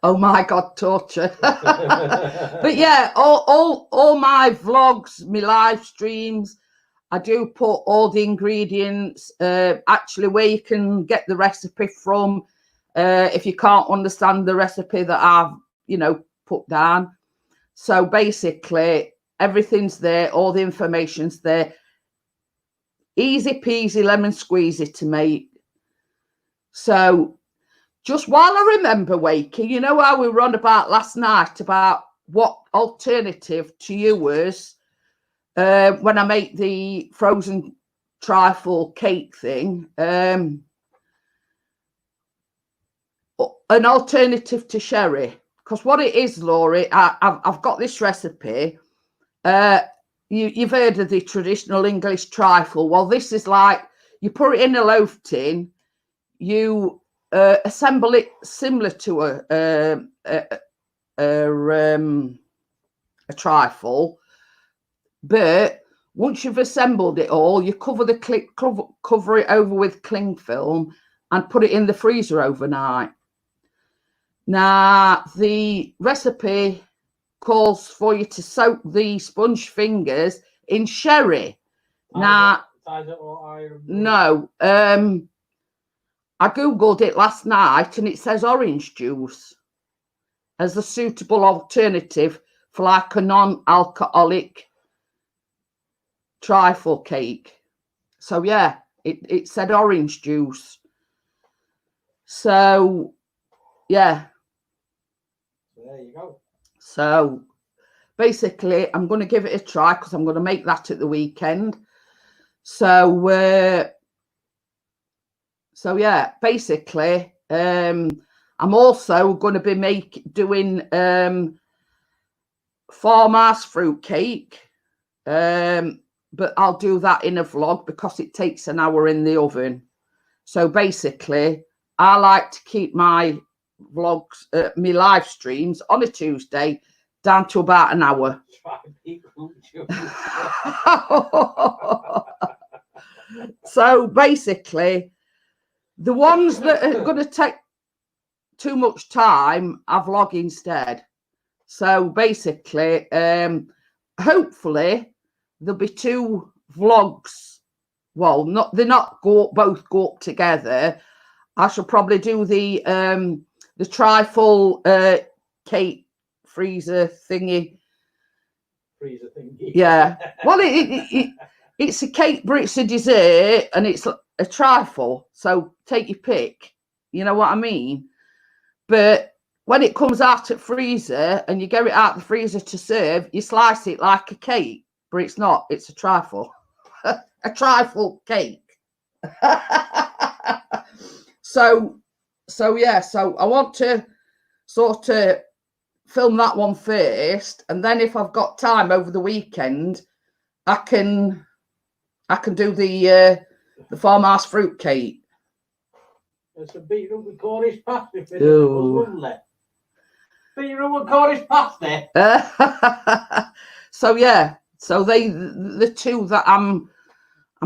Oh my God, torture. But yeah, all my vlogs, my live streams, I do put all the ingredients, actually where you can get the recipe from, if you can't understand the recipe that I've, you know, put down. So basically, everything's there. All the information's there. Easy peasy lemon squeezy to make. So just while I remember, Wakey, you know how we were on about last night about what alternative to yours when I make the frozen trifle cake thing, an alternative to sherry. Because what it is, Laurie, I've got this recipe. You've heard of the traditional English trifle. Well, this is like you put it in a loaf tin, you assemble it similar to a trifle, but once you've assembled it all, you cover it over with cling film and put it in the freezer overnight. Now, the recipe calls for you to soak the sponge fingers in sherry. No, I googled it last night and it says orange juice as a suitable alternative for like a non-alcoholic trifle cake. So yeah, it said orange juice. So yeah. There you go. So basically, I'm going to give it a try because I'm going to make that at the weekend. So yeah, basically, I'm also going to be doing farmhouse fruit cake, but I'll do that in a vlog because it takes an hour in the oven. So basically, I like to keep my vlogs, my live streams on a Tuesday down to about an hour. So basically, the ones that are going to take too much time, I vlog instead. So basically, hopefully there'll be 2 vlogs. Well, they're not both go up together. I shall probably do the trifle cake freezer thingy. Yeah. Well, it's a cake, but it's a dessert, and it's a trifle. So take your pick. You know what I mean? But when it comes out of freezer and you get it out of the freezer to serve, you slice it like a cake, but it's not. It's a trifle. A trifle cake. So yeah. So I want to sort of film that one first, and then if I've got time over the weekend, I can do the farmhouse fruit cake. It's a beetroot with Cornish pasty. It was lovely. Beetroot with Cornish pasty. So yeah, so the 2 that I'm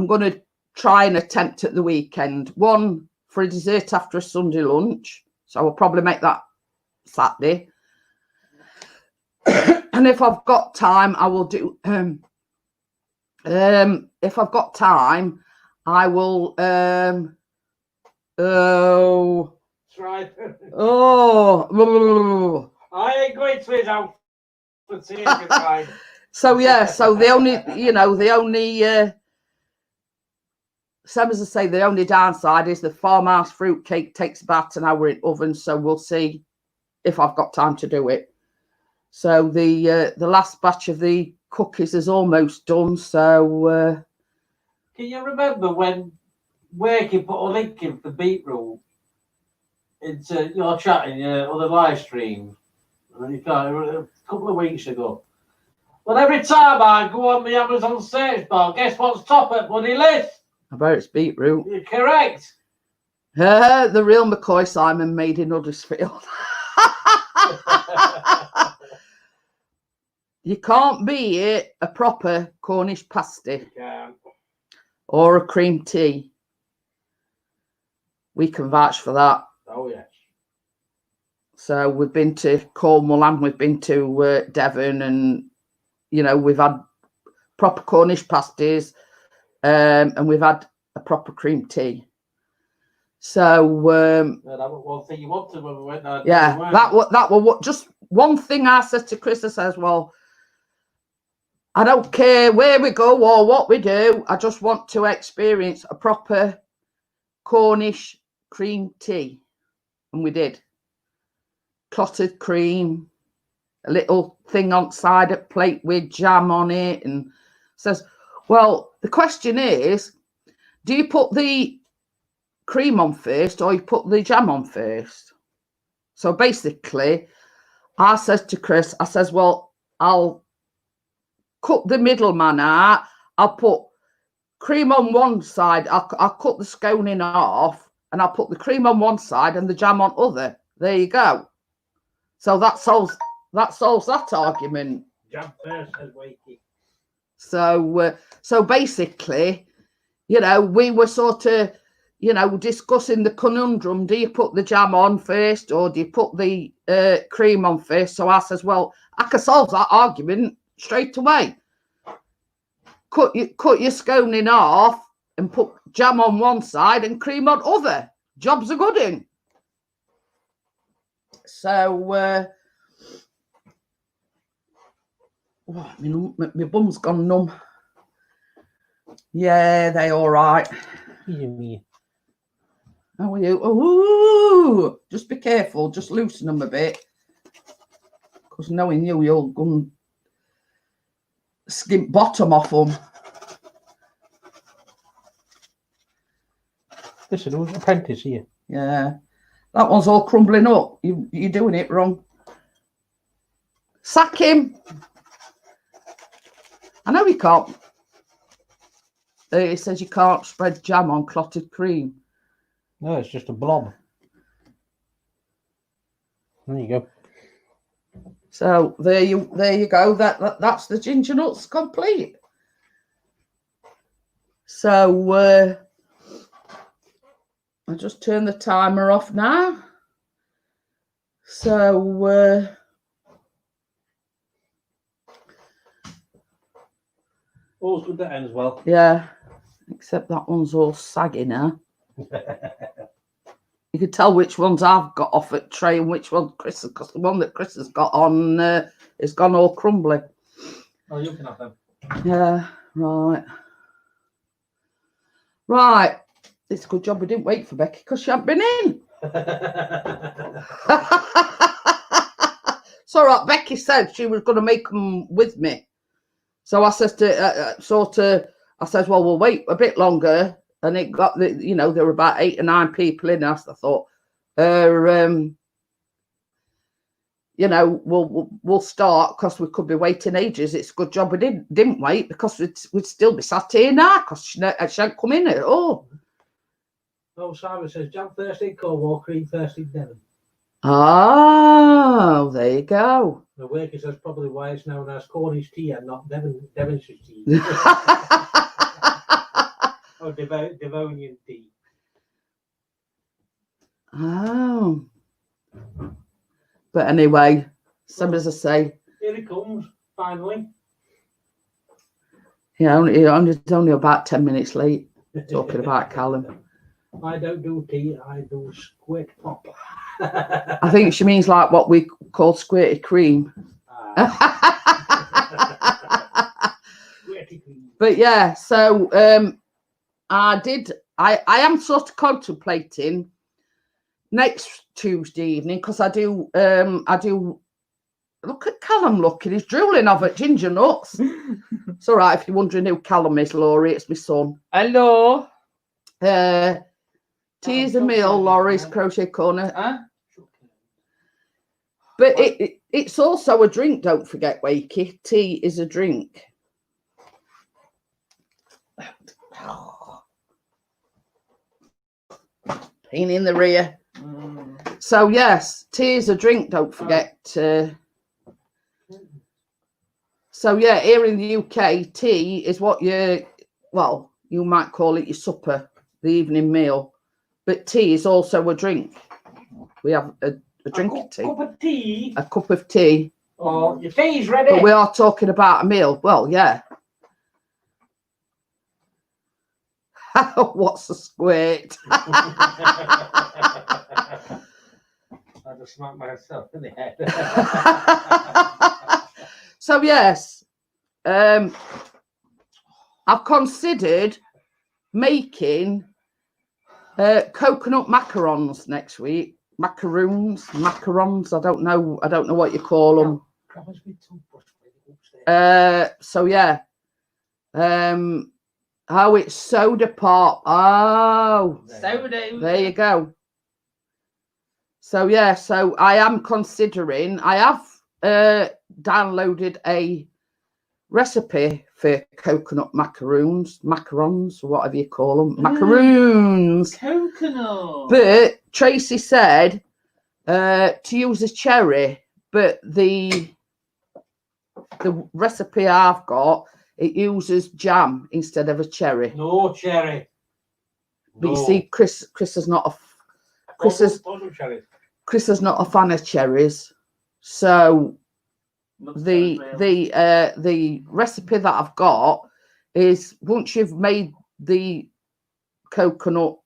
going to try and attempt at the weekend. One for a dessert after a Sunday lunch, so I'll probably make that Saturday. And if I've got time, I will do. If I've got time, I will. Try. Oh. I ain't going to his house for seeing you. So yeah, so the only, same as I say, the only downside is the farmhouse fruit cake takes about an hour in oven. So we'll see if I've got time to do it. So the last batch of the cookies is almost done. So can you remember when Wakey put a link in for beetroot into your chat in your other live stream? And you can't, a couple of weeks ago. Well, every time I go on the Amazon search bar, guess what's top at bloody list? I bet it's beetroot. You're correct. The real McCoy Simon made in Huddersfield. You can't beat a proper Cornish pasty or a cream tea. We can vouch for that. Oh, yes. So we've been to Cornwall and we've been to Devon, and, we've had proper Cornish pasties and we've had a proper cream tea. So that was one thing you wanted when we went down. Yeah, that was what just one thing I said to Chris, I says, well, I don't care where we go or what we do. I just want to experience a proper Cornish cream tea. And we did. Clotted cream, a little thing on side of plate with jam on it. And says, well, the question is, do you put the cream on first or you put the jam on first? So basically, I says to Chris, I says, well, I'll cut the middleman out. I'll put cream on one side. I'll cut the scone in half and I'll put the cream on one side and the jam on other. There you go. So that solves that argument. Jam first, says Wakey. So basically, you know, we were sort of, you know, discussing the conundrum. Do you put the jam on first or do you put the cream on first? So I says, well, I can solve that argument straight away. Cut your scone in half and put jam on one side and cream on other. Job's a good in. So, my bum's gone numb. Yeah, they all right. Me. How are you? Oh, just be careful. Just loosen them a bit. Because knowing you, you'll go and skimp bottom off them. Listen, there was an apprentice here. Yeah. That one's all crumbling up. You're doing it wrong. Sack him. I know he can't. He says you can't spread jam on clotted cream. No, it's just a blob. There you go. So there you go. That's the ginger nuts complete. So I'll just turn the timer off now. So All's good that ends well. yeah, except that one's all saggy now. You can tell which ones I've got off at tray and which one Chris, because the one that Chris has got on is gone all crumbly. Oh, you can have them. Yeah, right. Right. It's a good job we didn't wait for Becky because she hadn't been in. It's all right. Becky said she was going to make them with me. So I says to, I says, well, we'll wait a bit longer. And it got, you know, there were about 8 or 9 people in us. I thought, you know, we'll start because we could be waiting ages. It's a good job we didn't wait because we'd still be sat here now because she hadn't come in at all. Oh, Simon says jam first in Cornwall, cream first in Devon. Oh, there you go. The worker says probably why it's known as Cornish tea and not Devonshire tea. Or Devonian tea. Oh. But anyway, some as I say. Here it comes, finally. Yeah, it's only about 10 minutes late talking about Callum. I don't do tea, I do squirt pop. I think she means like what we call squirty cream. Squirty cream. But yeah, so I am sort of contemplating next Tuesday evening because I do look at Callum looking, he's drooling off at ginger nuts. It's all right if you're wondering who Callum is, Laurie, it's my son. Hello. Tea is a meal, Laurie's crochet corner. Huh? But it's also a drink, don't forget, Wakey. Tea is a drink. Pain in the rear. So yes, tea is a drink, don't forget. So yeah, here in the UK, tea is what you might call it your supper, the evening meal. But tea is also a drink. We have a drink of tea. Cup of tea. A cup of tea. Oh, your tea's ready. But we are talking about a meal. Well, yeah. What's a squirt? I smack myself in the head. So yes, I've considered making coconut macarons next week. Macarons. I don't know what you call them. So yeah. Oh, it's soda pop. Oh, Soda. there you go. So yeah, so I am considering. I have downloaded a recipe for coconut macaroons, or whatever you call them, macaroons. Coconut. But Tracy said to use a cherry, but the recipe I've got, it uses jam instead of a cherry. No cherry. But you see, Chris is not a Chris is not a fan of cherries, so the recipe that I've got is once you've made the coconut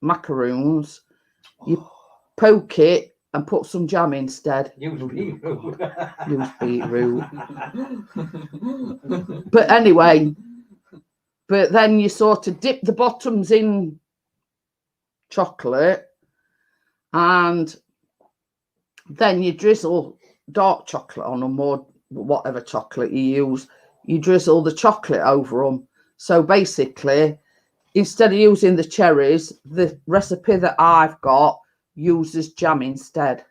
macaroons, you poke it and put some jam instead. Use beetroot. Use beetroot. But anyway, but then you sort of dip the bottoms in chocolate, and then you drizzle dark chocolate on them, or whatever chocolate you use. You drizzle the chocolate over them. So basically, instead of using the cherries, the recipe that I've got uses jam instead.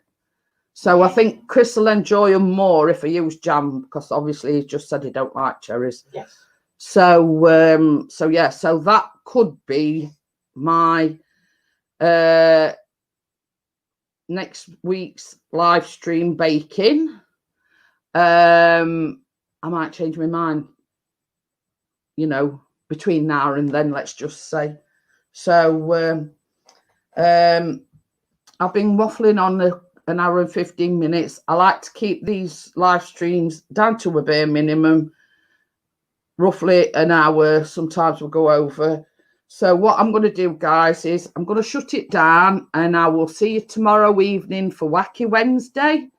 So I think Chris will enjoy them more if I use jam, because obviously he just said he don't like cherries. Yes. So yeah, so that could be my next week's live stream baking. I might change my mind, between now and then, let's just say. So I've been waffling on an hour and 15 minutes. I like to keep these live streams down to a bare minimum, roughly an hour. Sometimes we'll go over. So what I'm going to do, guys, is I'm going to shut it down, and I will see you tomorrow evening for Wacky Wednesday.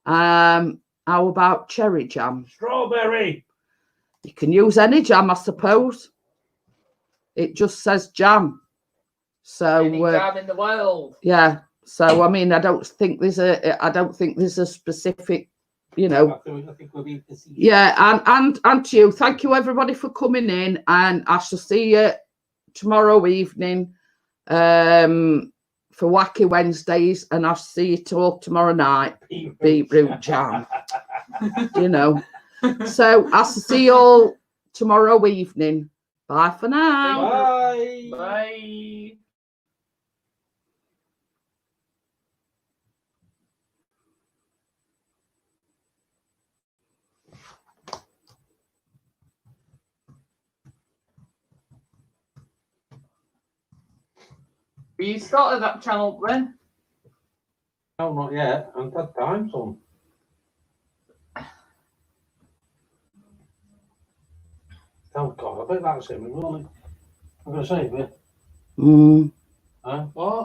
How about cherry jam? Strawberry. You can use any jam, I suppose. It just says jam. So Any jam in the world. yeah. So I mean, I don't think there's a specific, I think we'll be busy. Yeah, and to you, thank you everybody for coming in, and I shall see you tomorrow evening for Wacky Wednesdays, and I'll see you all tomorrow night. Beetroot jam. So I'll see you all tomorrow evening. Bye for now. Bye. Bye. You started that channel when? No, not yet. I've had time, son. Oh God, I bet that's it. I'm going to say it. Mm. Huh? What?